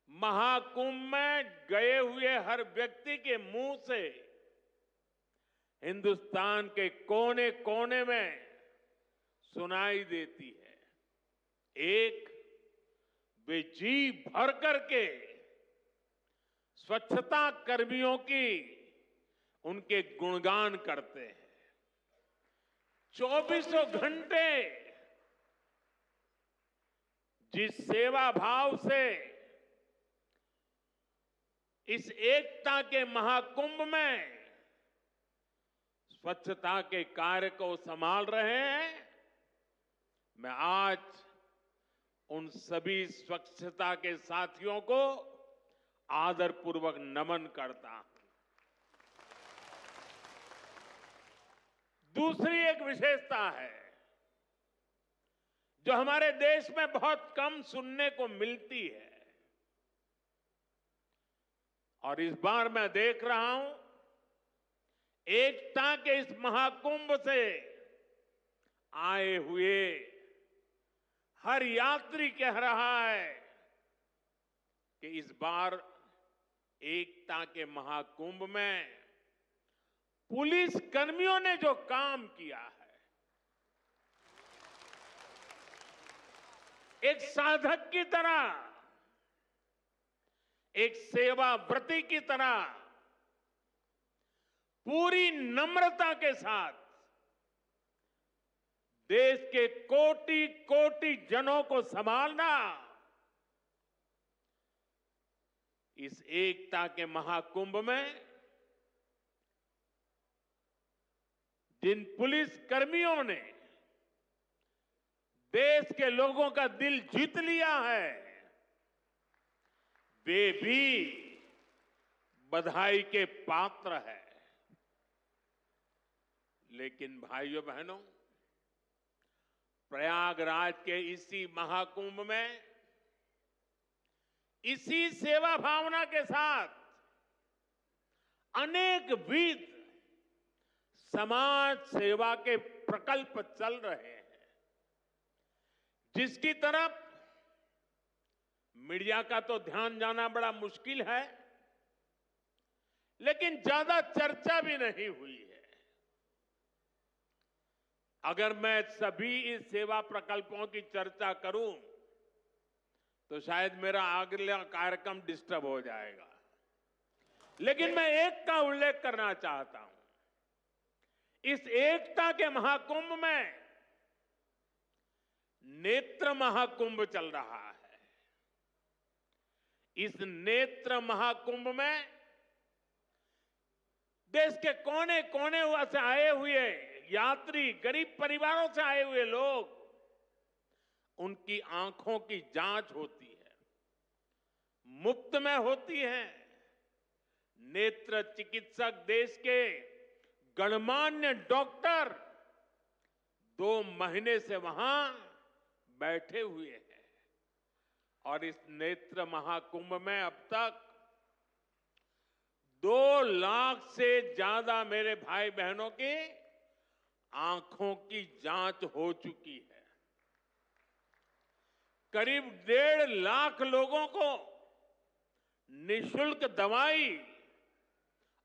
महाकुंभ में गए हुए हर व्यक्ति के मुंह से हिंदुस्तान के कोने कोने में सुनाई देती है। एक, वे जी भर करके स्वच्छता कर्मियों की उनके गुणगान करते हैं। चौबीसों घंटे जिस सेवा भाव से इस एकता के महाकुंभ में स्वच्छता के कार्य को संभाल रहे हैं, मैं आज उन सभी स्वच्छता के साथियों को आदरपूर्वक नमन करता हूं। दूसरी एक विशेषता है जो हमारे देश में बहुत कम सुनने को मिलती है, और इस बार मैं देख रहा हूं एकता के इस महाकुंभ से आए हुए हर यात्री कह रहा है कि इस बार एकता के महाकुंभ में पुलिस कर्मियों ने जो काम किया है, एक साधक की तरह, एक सेवाव्रती की तरह पूरी नम्रता के साथ देश के कोटि कोटि जनों को संभालना इस एकता के महाकुंभ में जिन पुलिस कर्मियों ने देश के लोगों का दिल जीत लिया है, वे भी बधाई के पात्र है। लेकिन भाइयों बहनों, प्रयागराज के इसी महाकुंभ में इसी सेवा भावना के साथ अनेक विध समाज सेवा के प्रकल्प चल रहे हैं, जिसकी तरफ मीडिया का तो ध्यान जाना बड़ा मुश्किल है, लेकिन ज्यादा चर्चा भी नहीं हुई है। अगर मैं सभी इस सेवा प्रकल्पों की चर्चा करूं तो शायद मेरा अगला कार्यक्रम डिस्टर्ब हो जाएगा, लेकिन मैं एक का उल्लेख करना चाहता हूं। इस एकता के महाकुंभ में नेत्र महाकुंभ चल रहा है। इस नेत्र महाकुंभ में देश के कोने कोने से आए हुए यात्री, गरीब परिवारों से आए हुए लोग, उनकी आंखों की जांच होती है, मुफ्त में होती है। नेत्र चिकित्सक देश के गणमान्य डॉक्टर 2 महीने से वहां बैठे हुए हैं, और इस नेत्र महाकुंभ में अब तक 2 लाख से ज्यादा मेरे भाई बहनों की आंखों की जांच हो चुकी है। करीब 1.5 लाख लोगों को निशुल्क दवाई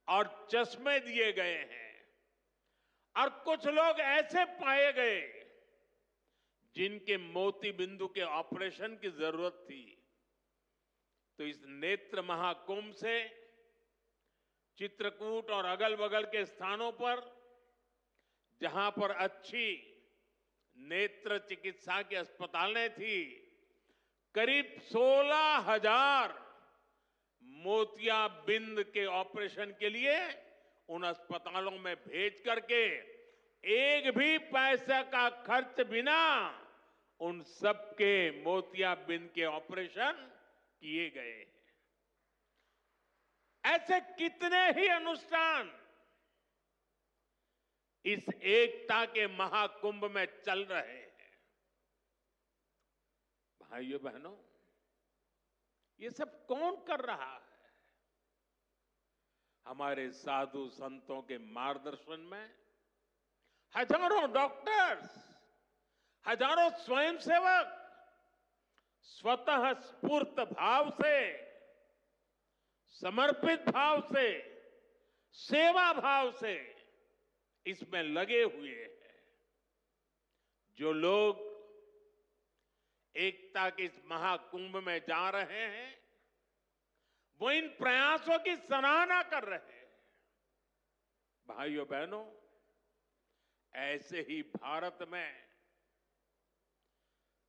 और चश्मे दिए गए हैं, और कुछ लोग ऐसे पाए गए जिनके मोती बिंदु के ऑपरेशन की जरूरत थी। तो इस नेत्र महाकुंभ से चित्रकूट और अगल बगल के स्थानों पर जहां पर अच्छी नेत्र चिकित्सा की अस्पतालें थी, करीब 16,000 मोतियाबिंद के ऑपरेशन के लिए उन अस्पतालों में भेज करके एक भी पैसे का खर्च बिना उन सबके मोतियाबिंद के ऑपरेशन किए गए हैं। ऐसे कितने ही अनुष्ठान इस एकता के महाकुंभ में चल रहे हैं। भाइयों बहनों, ये सब कौन कर रहा है? हमारे साधु संतों के मार्गदर्शन में हजारों डॉक्टर्स, हजारों स्वयंसेवक स्वतः स्फूर्त भाव से, समर्पित भाव से, सेवा भाव से इसमें लगे हुए हैं। जो लोग एकता के इस महाकुंभ में जा रहे हैं वो इन प्रयासों की सराहना कर रहे हैं। भाइयों बहनों, ऐसे ही भारत में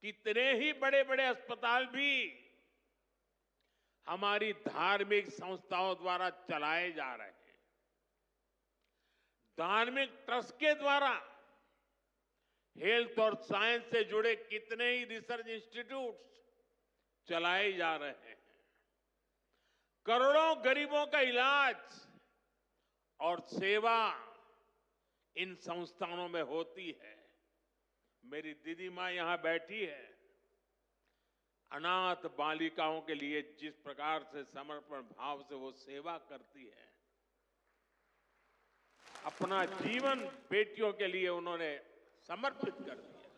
कितने ही बड़े बड़े अस्पताल भी हमारी धार्मिक संस्थाओं द्वारा चलाए जा रहे हैं। धार्मिक ट्रस्ट के द्वारा हेल्थ और साइंस से जुड़े कितने ही रिसर्च इंस्टीट्यूट्स चलाए जा रहे हैं। करोड़ों गरीबों का इलाज और सेवा इन संस्थानों में होती है। मेरी दीदी मां यहां बैठी है। अनाथ बालिकाओं के लिए जिस प्रकार से समर्पण भाव से वो सेवा करती है, अपना जीवन बेटियों के लिए उन्होंने समर्पित कर दिया।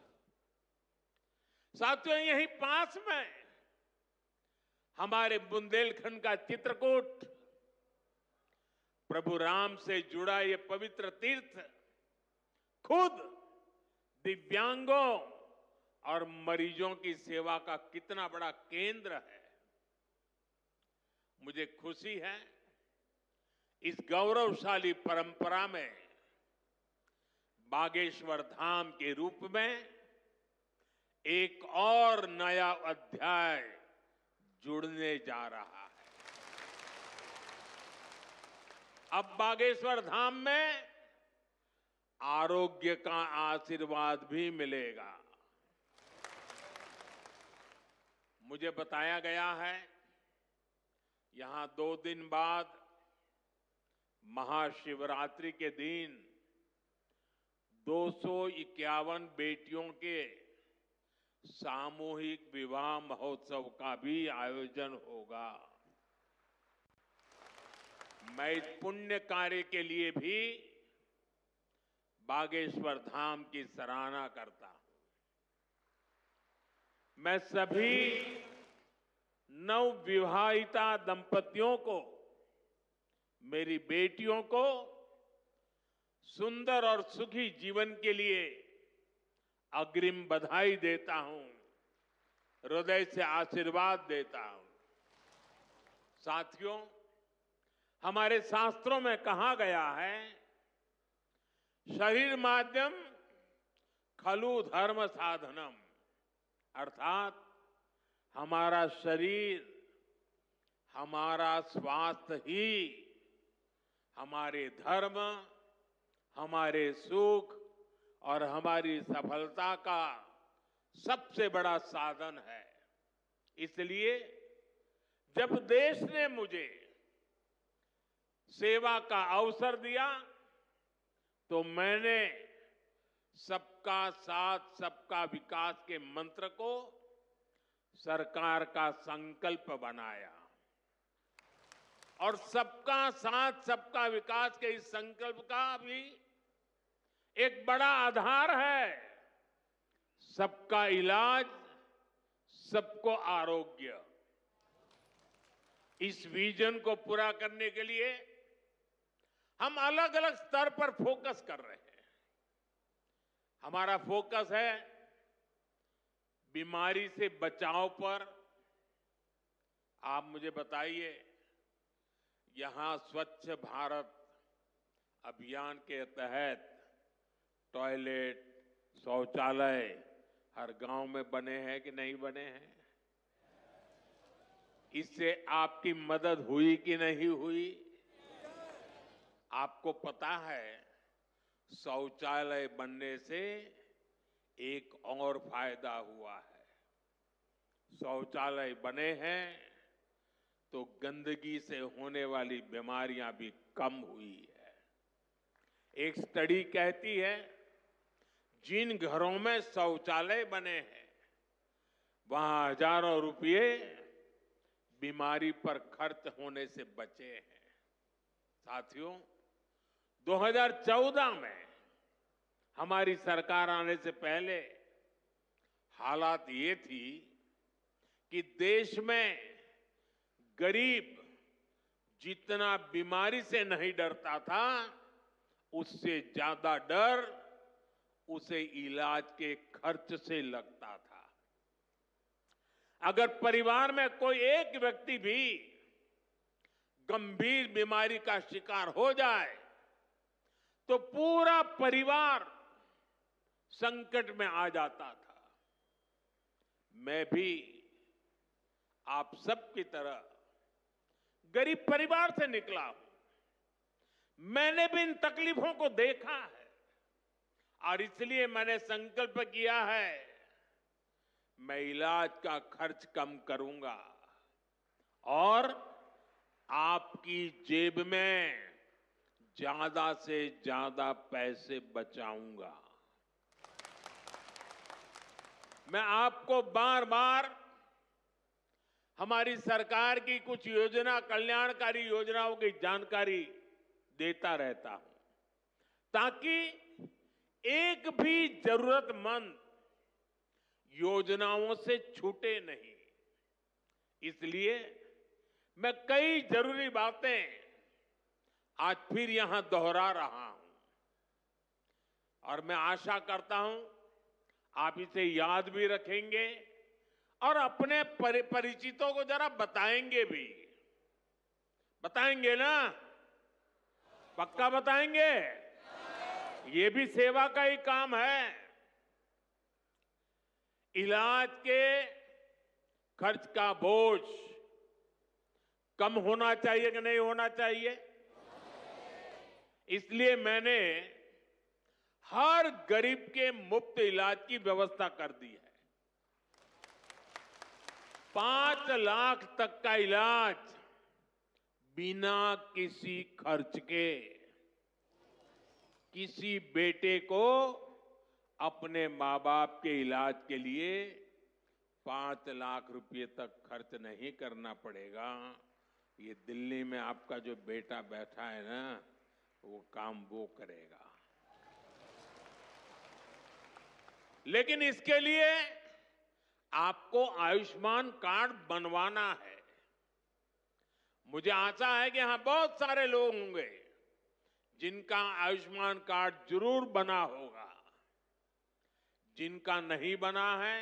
साथियों, यहीं पास में हमारे बुंदेलखंड का चित्रकूट, प्रभु राम से जुड़ा ये पवित्र तीर्थ खुद दिव्यांगों और मरीजों की सेवा का कितना बड़ा केंद्र है। मुझे खुशी है इस गौरवशाली परंपरा में बागेश्वर धाम के रूप में एक और नया अध्याय जुड़ने जा रहा है। अब बागेश्वर धाम में आरोग्य का आशीर्वाद भी मिलेगा। मुझे बताया गया है यहां 2 दिन बाद महाशिवरात्रि के दिन 251 बेटियों के सामूहिक विवाह महोत्सव का भी आयोजन होगा। मैं इस पुण्य कार्य के लिए भी बागेश्वर धाम की सराहना करता हूं। मैं सभी नवविवाहिता दंपतियों को, मेरी बेटियों को सुंदर और सुखी जीवन के लिए अग्रिम बधाई देता हूं, हृदय से आशीर्वाद देता हूं। साथियों, हमारे शास्त्रों में कहा गया है, शरीर माध्यम खलु धर्म साधनम, अर्थात हमारा शरीर, हमारा स्वास्थ्य ही हमारे धर्म, हमारे सुख और हमारी सफलता का सबसे बड़ा साधन है। इसलिए जब देश ने मुझे सेवा का अवसर दिया तो मैंने सबका साथ सबका विकास के मंत्र को सरकार का संकल्प बनाया। और सबका साथ सबका विकास के इस संकल्प का भी एक बड़ा आधार है सबका इलाज, सबको आरोग्य। इस विजन को पूरा करने के लिए हम अलग अलग स्तर पर फोकस कर रहे हैं। हमारा फोकस है बीमारी से बचाव पर। आप मुझे बताइए, यहां स्वच्छ भारत अभियान के तहत टॉयलेट, शौचालय हर गांव में बने हैं कि नहीं बने हैं? इससे आपकी मदद हुई कि नहीं हुई? आपको पता है, शौचालय बनने से एक और फायदा हुआ है। शौचालय बने हैं तो गंदगी से होने वाली बीमारियां भी कम हुई है। एक स्टडी कहती है, जिन घरों में शौचालय बने हैं वहां हजारों रुपये बीमारी पर खर्च होने से बचे हैं। साथियों, 2014 में हमारी सरकार आने से पहले हालात ये थी कि देश में गरीब जितना बीमारी से नहीं डरता था, उससे ज्यादा डर उसे इलाज के खर्च से लगता था। अगर परिवार में कोई एक व्यक्ति भी गंभीर बीमारी का शिकार हो जाए तो पूरा परिवार संकट में आ जाता था। मैं भी आप सबकी तरह गरीब परिवार से निकला हूं। मैंने भी इन तकलीफों को देखा है और इसलिए मैंने संकल्प किया है, मैं इलाज का खर्च कम करूंगा और आपकी जेब में ज्यादा से ज्यादा पैसे बचाऊंगा। मैं आपको बार बार हमारी सरकार की कुछ योजना, कल्याणकारी योजनाओं की जानकारी देता रहता हूं ताकि एक भी जरूरतमंद योजनाओं से छूटे नहीं। इसलिए मैं कई जरूरी बातें आज फिर यहां दोहरा रहा हूं और मैं आशा करता हूं आप इसे याद भी रखेंगे और अपने परिचितों को जरा बताएंगे भी। बताएंगे ना? पक्का बताएंगे? ये भी सेवा का ही काम है। इलाज के खर्च का बोझ कम होना चाहिए कि नहीं होना चाहिए? इसलिए मैंने हर गरीब के मुफ्त इलाज की व्यवस्था कर दी है। 5 लाख तक का इलाज बिना किसी खर्च के। किसी बेटे को अपने मां बाप के इलाज के लिए 5 लाख रुपए तक खर्च नहीं करना पड़ेगा। ये दिल्ली में आपका जो बेटा बैठा है ना, वो काम वो करेगा। लेकिन इसके लिए आपको आयुष्मान कार्ड बनवाना है। मुझे आशा है कि यहां बहुत सारे लोग होंगे जिनका आयुष्मान कार्ड जरूर बना होगा। जिनका नहीं बना है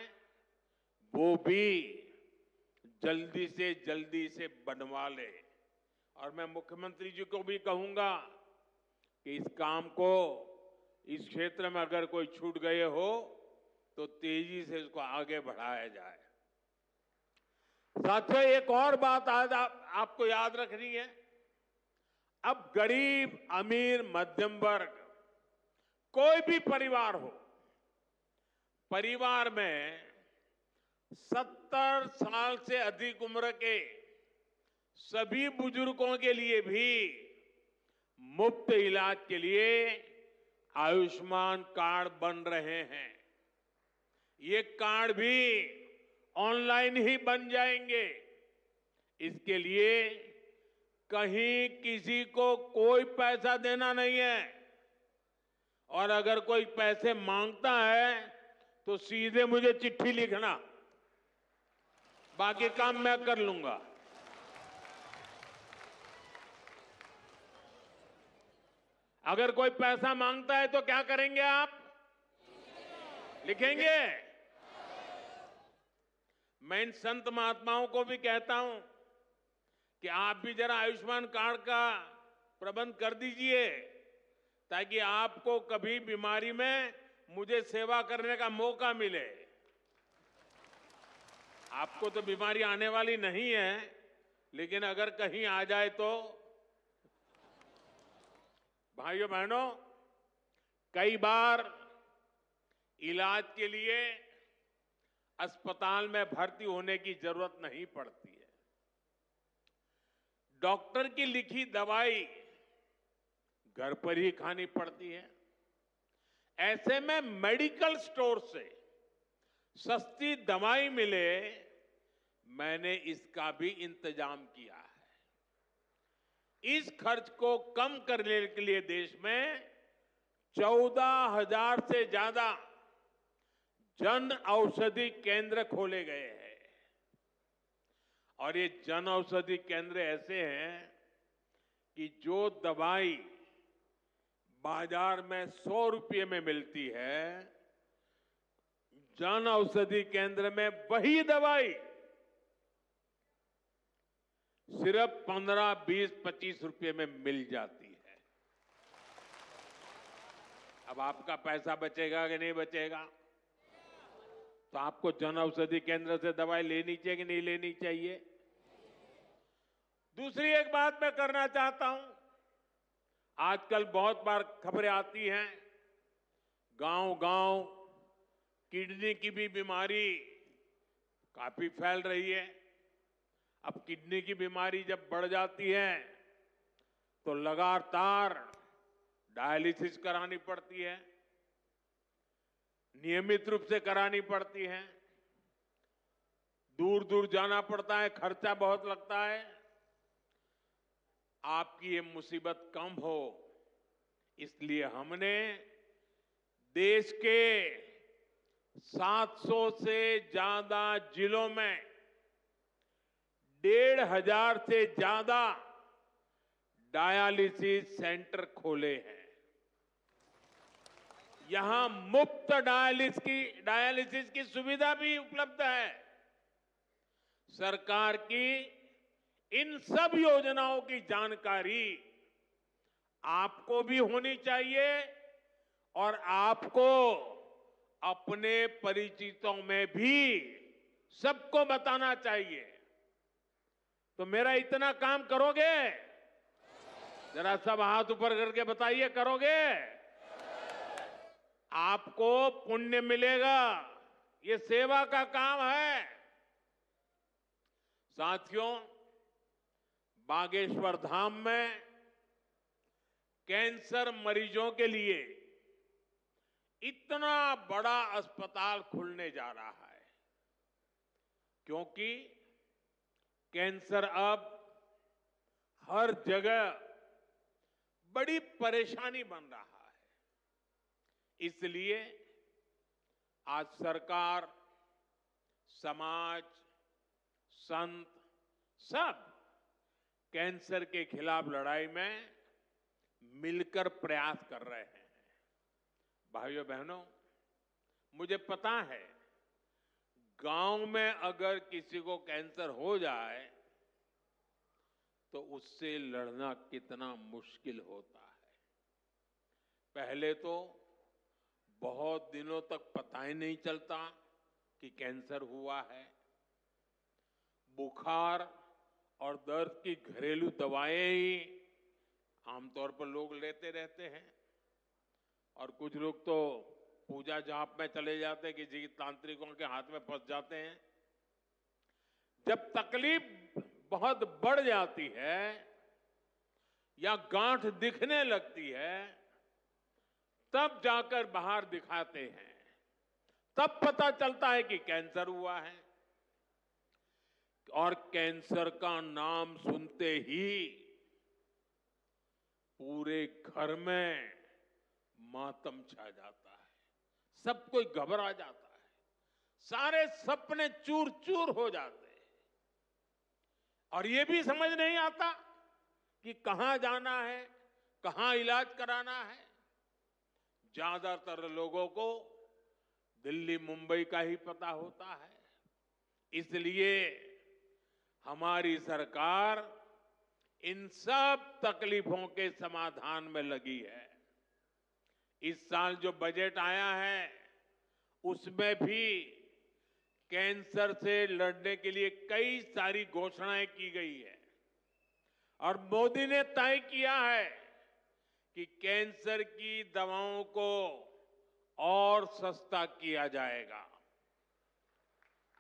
वो भी जल्दी से बनवा ले। और मैं मुख्यमंत्री जी को भी कहूंगा कि इस काम को, इस क्षेत्र में अगर कोई छूट गए हो तो तेजी से इसको आगे बढ़ाया जाए। साथियों, एक और बात आज आपको याद रखनी है। अब गरीब, अमीर, मध्यम वर्ग, कोई भी परिवार हो, परिवार में 70 साल से अधिक उम्र के सभी बुजुर्गों के लिए भी मुफ्त इलाज के लिए आयुष्मान कार्ड बन रहे हैं। ये कार्ड भी ऑनलाइन ही बन जाएंगे। इसके लिए कहीं किसी को कोई पैसा देना नहीं है और अगर कोई पैसे मांगता है तो सीधे मुझे चिट्ठी लिखना, बाकी काम मैं कर लूंगा। अगर कोई पैसा मांगता है तो क्या करेंगे आप? लिखेंगे? मैं इन संत महात्माओं को भी कहता हूं कि आप भी जरा आयुष्मान कार्ड का प्रबंध कर दीजिए ताकि आपको कभी बीमारी में मुझे सेवा करने का मौका मिले। आपको तो बीमारी आने वाली नहीं है, लेकिन अगर कहीं आ जाए तो। भाइयों बहनों, कई बार इलाज के लिए अस्पताल में भर्ती होने की जरूरत नहीं पड़ती है। डॉक्टर की लिखी दवाई घर पर ही खानी पड़ती है। ऐसे में मेडिकल स्टोर से सस्ती दवाई मिले, मैंने इसका भी इंतजाम किया है। इस खर्च को कम करने के लिए देश में 14,000 से ज्यादा जन औषधि केंद्र खोले गए हैं। और ये जन औषधि केंद्र ऐसे हैं कि जो दवाई बाजार में 100 रुपये में मिलती है, जन औषधि केंद्र में वही दवाई सिर्फ 15, 20, 25 रुपये में मिल जाती है। अब आपका पैसा बचेगा कि नहीं बचेगा? तो आपको जन औषधि केंद्र से दवाई लेनी चाहिए कि नहीं लेनी चाहिए? दूसरी एक बात मैं करना चाहता हूं। आजकल बहुत बार खबरें आती हैं, गांव-गांव किडनी की भी बीमारी काफी फैल रही है। अब किडनी की बीमारी जब बढ़ जाती है तो लगातार डायलिसिस करानी पड़ती है, नियमित रूप से करानी पड़ती है, दूर दूर जाना पड़ता है, खर्चा बहुत लगता है। आपकी ये मुसीबत कम हो, इसलिए हमने देश के 700 से ज्यादा जिलों में 1,500 से ज्यादा डायलिसिस सेंटर खोले हैं। यहां मुफ्त डायलिसिस की सुविधा भी उपलब्ध है। सरकार की इन सब योजनाओं की जानकारी आपको भी होनी चाहिए और आपको अपने परिचितों में भी सबको बताना चाहिए। तो मेरा इतना काम करोगे? जरा सब हाथ ऊपर करके बताइए, करोगे? आपको पुण्य मिलेगा। ये सेवा का काम है। साथियों, बागेश्वर धाम में कैंसर मरीजों के लिए इतना बड़ा अस्पताल खुलने जा रहा है, क्योंकि कैंसर अब हर जगह बड़ी परेशानी बन रहा है। इसलिए आज सरकार, समाज, संत सब कैंसर के खिलाफ लड़ाई में मिलकर प्रयास कर रहे हैं। भाइयों बहनों, मुझे पता है गांव में अगर किसी को कैंसर हो जाए तो उससे लड़ना कितना मुश्किल होता है। पहले तो बहुत दिनों तक पता ही नहीं चलता कि कैंसर हुआ है। बुखार और दर्द की घरेलू दवाएं ही आमतौर पर लोग लेते रहते हैं, और कुछ लोग तो पूजा जाप में चले जाते हैं, किसी तांत्रिकों के हाथ में फंस जाते हैं। जब तकलीफ बहुत बढ़ जाती है या गांठ दिखने लगती है, तब जाकर बाहर दिखाते हैं, तब पता चलता है कि कैंसर हुआ है। और कैंसर का नाम सुनते ही पूरे घर में मातम छा जाता है, सब कोई घबरा जाता है, सारे सपने चूर चूर हो जाते हैं, और ये भी समझ नहीं आता कि कहां जाना है, कहां इलाज कराना है। ज्यादातर लोगों को दिल्ली, मुंबई का ही पता होता है। इसलिए हमारी सरकार इन सब तकलीफों के समाधान में लगी है। इस साल जो बजट आया है उसमें भी कैंसर से लड़ने के लिए कई सारी घोषणाएं की गई है, और मोदी ने तय किया है कि कैंसर की दवाओं को और सस्ता किया जाएगा।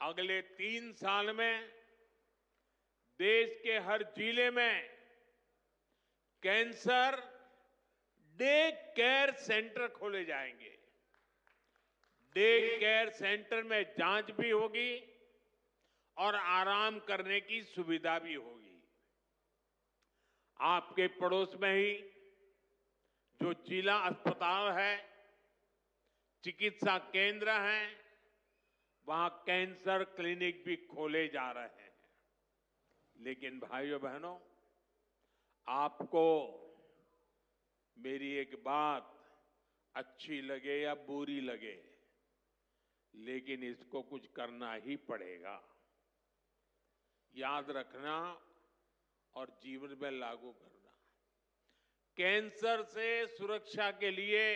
अगले 3 साल में देश के हर जिले में कैंसर डे केयर सेंटर खोले जाएंगे। डे केयर सेंटर में जांच भी होगी और आराम करने की सुविधा भी होगी। आपके पड़ोस में ही जो जिला अस्पताल है, चिकित्सा केंद्र हैं, वहां कैंसर क्लिनिक भी खोले जा रहे हैं। लेकिन भाइयों बहनों, आपको मेरी एक बात अच्छी लगे या बुरी लगे, लेकिन इसको कुछ करना ही पड़ेगा, याद रखना और जीवन में लागू करना। कैंसर से सुरक्षा के लिए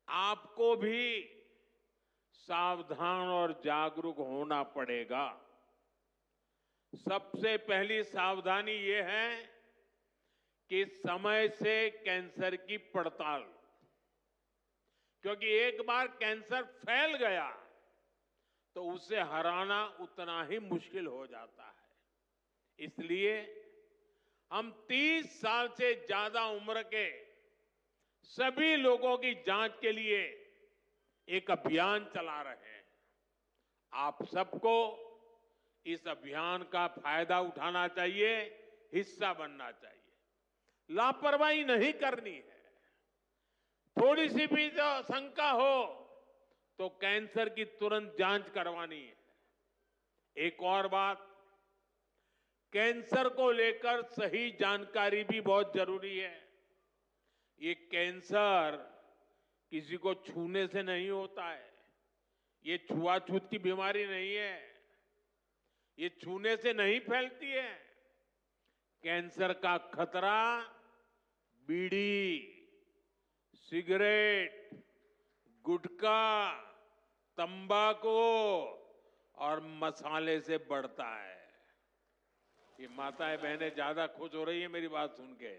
आपको भी सावधान और जागरूक होना पड़ेगा। सबसे पहली सावधानी ये है कि समय से कैंसर की पड़ताल, क्योंकि एक बार कैंसर फैल गया तो उसे हराना उतना ही मुश्किल हो जाता है। इसलिए हम 30 साल से ज्यादा उम्र के सभी लोगों की जांच के लिए एक अभियान चला रहे हैं। आप सबको इस अभियान का फायदा उठाना चाहिए, हिस्सा बनना चाहिए। लापरवाही नहीं करनी है। थोड़ी सी भी जो शंका हो तो कैंसर की तुरंत जांच करवानी है। एक और बात, कैंसर को लेकर सही जानकारी भी बहुत जरूरी है। ये कैंसर किसी को छूने से नहीं होता है। ये छुआछूत की बीमारी नहीं है। ये छूने से नहीं फैलती है। कैंसर का खतरा बीड़ी, सिगरेट, गुटखा, तंबाकू और मसाले से बढ़ता है। ये माताएं बहनें ज्यादा खुश हो रही है मेरी बात सुन के।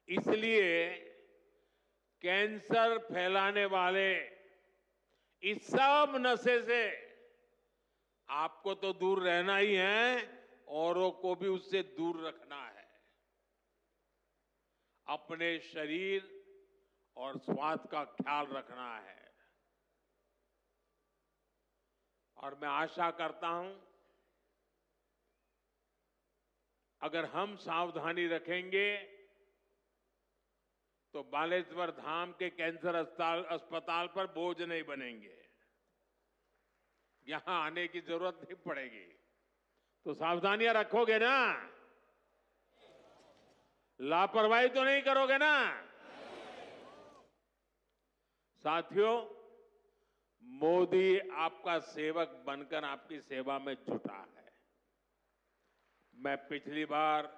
इसलिए कैंसर फैलाने वाले इस सब नशे से आपको तो दूर रहना ही है, औरों को भी उससे दूर रखना है। अपने शरीर और स्वास्थ्य का ख्याल रखना है। और मैं आशा करता हूं, अगर हम सावधानी रखेंगे तो बालेश्वर धाम के कैंसर अस्पताल पर बोझ नहीं बनेंगे। यहां आने की जरूरत नहीं पड़ेगी। तो सावधानियां रखोगे ना? लापरवाही तो नहीं करोगे ना? साथियों, मोदी आपका सेवक बनकर आपकी सेवा में जुटा है। मैं पिछली बार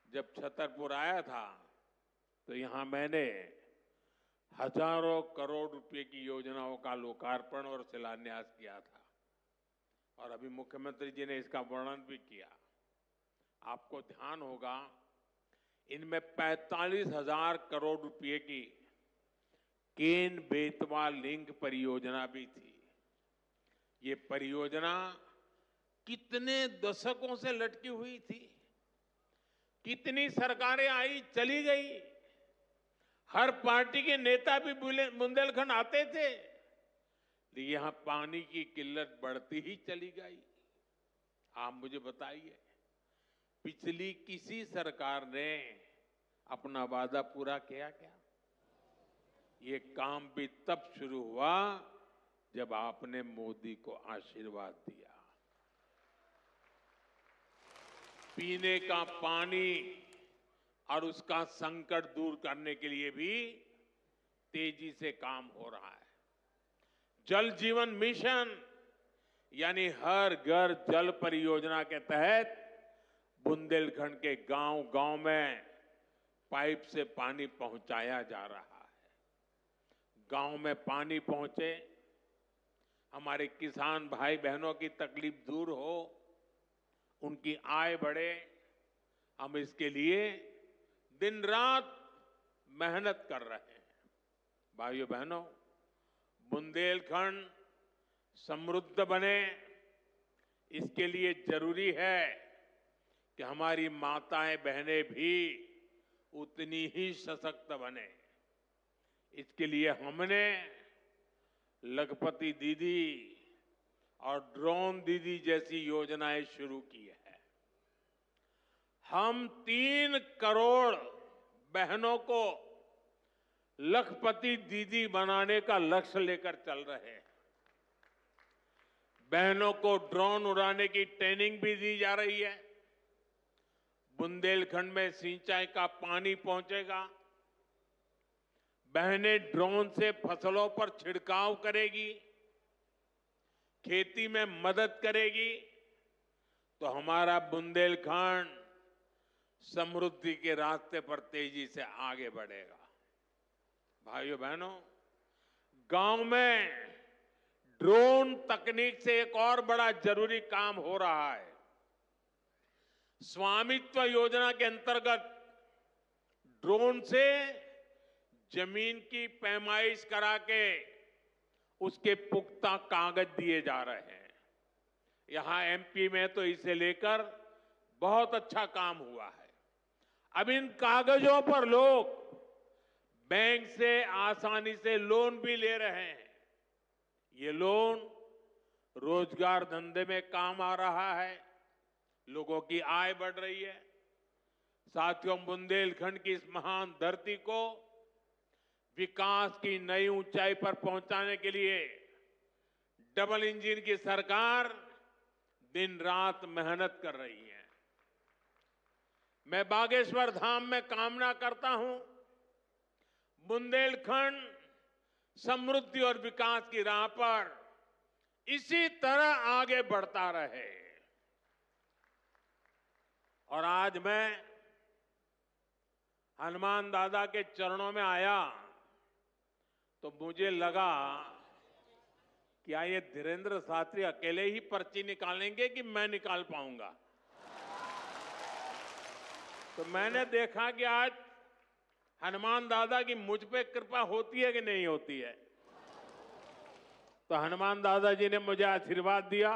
जब छतरपुर आया था तो यहां मैंने हजारों करोड़ रुपए की योजनाओं का लोकार्पण और शिलान्यास किया था, और अभी मुख्यमंत्री जी ने इसका वर्णन भी किया। आपको ध्यान होगा, इनमें 45,000 करोड़ रुपए की केन बेतवा लिंक परियोजना भी थी। ये परियोजना कितने दशकों से लटकी हुई थी। कितनी सरकारें आई चली गई। हर पार्टी के नेता भी बुंदेलखंड आते थे, लेकिन यहां पानी की किल्लत बढ़ती ही चली गई। आप मुझे बताइए, पिछली किसी सरकार ने अपना वादा पूरा किया क्या? ये काम भी तब शुरू हुआ जब आपने मोदी को आशीर्वाद दिया। पीने का पानी और उसका संकट दूर करने के लिए भी तेजी से काम हो रहा है। जल जीवन मिशन यानी हर घर जल परियोजना के तहत बुंदेलखंड के गांव-गांव में पाइप से पानी पहुंचाया जा रहा है। गांव में पानी पहुंचे, हमारे किसान भाई बहनों की तकलीफ दूर हो, उनकी आय बढ़े। हम इसके लिए दिन रात मेहनत कर रहे हैं। भाइयों बहनों, बुंदेलखंड समृद्ध बने, इसके लिए जरूरी है कि हमारी माताएं बहनें भी उतनी ही सशक्त बने। इसके लिए हमने लखपति दीदी और ड्रोन दीदी जैसी योजनाएं शुरू की है। हम 3 करोड़ बहनों को लखपति दीदी बनाने का लक्ष्य लेकर चल रहे हैं। बहनों को ड्रोन उड़ाने की ट्रेनिंग भी दी जा रही है। बुंदेलखंड में सिंचाई का पानी पहुंचेगा, बहनें ड्रोन से फसलों पर छिड़काव करेगी, खेती में मदद करेगी, तो हमारा बुंदेलखंड समृद्धि के रास्ते पर तेजी से आगे बढ़ेगा। भाइयों बहनों, गांव में ड्रोन तकनीक से एक और बड़ा जरूरी काम हो रहा है। स्वामित्व योजना के अंतर्गत ड्रोन से जमीन की पैमाइश करा के उसके पुख्ता कागज दिए जा रहे हैं। यहां एमपी में तो इसे लेकर बहुत अच्छा काम हुआ है। अब इन कागजों पर लोग बैंक से आसानी से लोन भी ले रहे हैं। ये लोन रोजगार धंधे में काम आ रहा है, लोगों की आय बढ़ रही है। साथियों, बुंदेलखंड की इस महान धरती को विकास की नई ऊंचाई पर पहुंचाने के लिए डबल इंजन की सरकार दिन रात मेहनत कर रही है। मैं बागेश्वर धाम में कामना करता हूं, बुंदेलखंड समृद्धि और विकास की राह पर इसी तरह आगे बढ़ता रहे। और आज मैं हनुमान दादा के चरणों में आया तो मुझे लगा क्या ये धीरेन्द्र शास्त्री अकेले ही पर्ची निकालेंगे कि मैं निकाल पाऊंगा। तो मैंने देखा कि आज हनुमान दादा की मुझ पे कृपा होती है कि नहीं होती है। तो हनुमान दादा जी ने मुझे आशीर्वाद दिया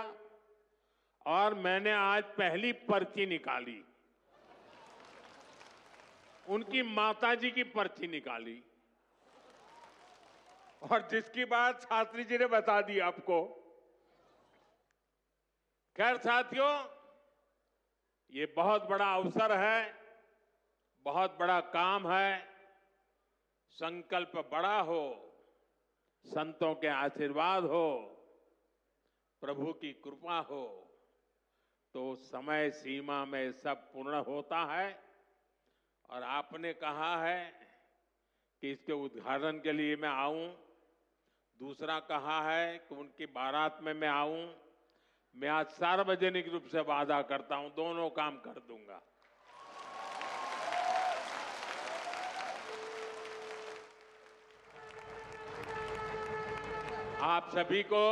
और मैंने आज पहली पर्ची निकाली, उनकी माताजी की पर्ची निकाली, और जिसकी बात शास्त्री जी ने बता दी आपको। खैर साथियों, ये बहुत बड़ा अवसर है, बहुत बड़ा काम है। संकल्प बड़ा हो, संतों के आशीर्वाद हो, प्रभु की कृपा हो, तो समय सीमा में सब पूर्ण होता है। और आपने कहा है कि इसके उद्घाटन के लिए मैं आऊं, दूसरा कहा है कि उनकी बारात में मैं आऊं। मैं आज सार्वजनिक रूप से वादा करता हूं, दोनों काम कर दूंगा। आप सभी को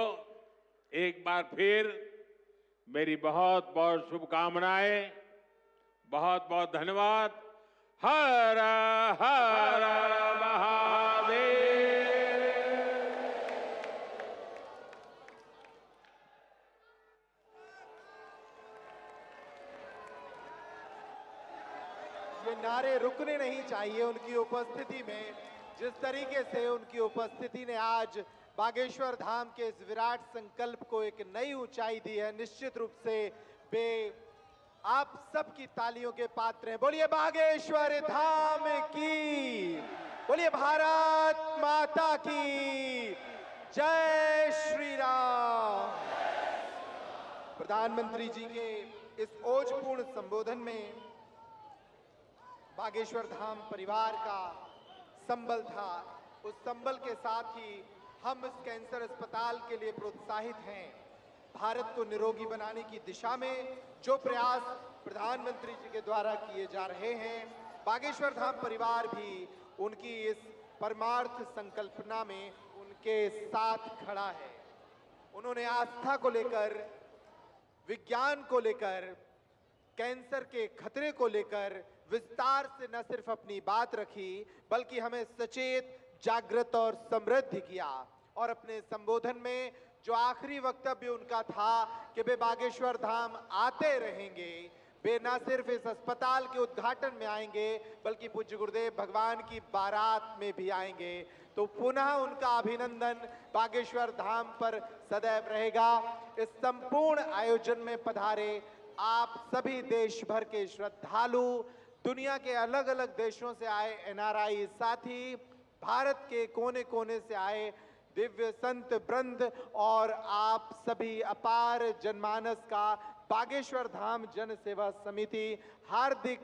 एक बार फिर मेरी बहुत बहुत शुभकामनाएं, बहुत बहुत धन्यवाद। हर हर महादेव। ये नारे रुकने नहीं चाहिए उनकी उपस्थिति में। जिस तरीके से उनकी उपस्थिति ने आज बागेश्वर धाम के इस विराट संकल्प को एक नई ऊंचाई दी है, निश्चित रूप से वे आप सबकी तालियों के पात्र हैं। बोलिए बागेश्वर धाम की, बोलिए भारत माता की जय श्री राम। प्रधानमंत्री जी के इस ओजपूर्ण संबोधन में बागेश्वर धाम परिवार का संबल था। उस संबल के साथ ही हम इस कैंसर अस्पताल के लिए प्रोत्साहित हैं। भारत को निरोगी बनाने की दिशा में जो प्रयास प्रधानमंत्री जी के द्वारा किए जा रहे हैं, बागेश्वर धाम परिवार भी उनकी इस परमार्थ संकल्पना में उनके साथ खड़ा है। उन्होंने आस्था को लेकर, विज्ञान को लेकर, कैंसर के खतरे को लेकर विस्तार से न सिर्फ अपनी बात रखी, बल्कि हमें सचेत, जागृत और समृद्ध किया। और अपने संबोधन में जो आखिरी वक्तव्य उनका था कि वे बागेश्वर धाम आते रहेंगे, वे न सिर्फ इस अस्पताल के उद्घाटन में आएंगे बल्कि पूज्य गुरुदेव भगवान की बारात में भी आएंगे। तो पुनः उनका अभिनंदन बागेश्वर धाम पर सदैव रहेगा। इस संपूर्ण आयोजन में पधारे आप सभी देश भर के श्रद्धालु, दुनिया के अलग अलग देशों से आए एनआरआई साथी, भारत के कोने कोने से आए दिव्य संत वृंद और आप सभी अपार जनमानस का बागेश्वर धाम जन सेवा समिति हार्दिक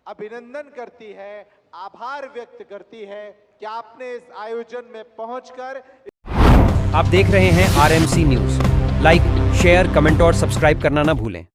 अभिनंदन करती है, आभार व्यक्त करती है कि आपने इस आयोजन में पहुंचकर। आप देख रहे हैं RMC news. Like, share, comment और सब्सक्राइब करना ना भूलें।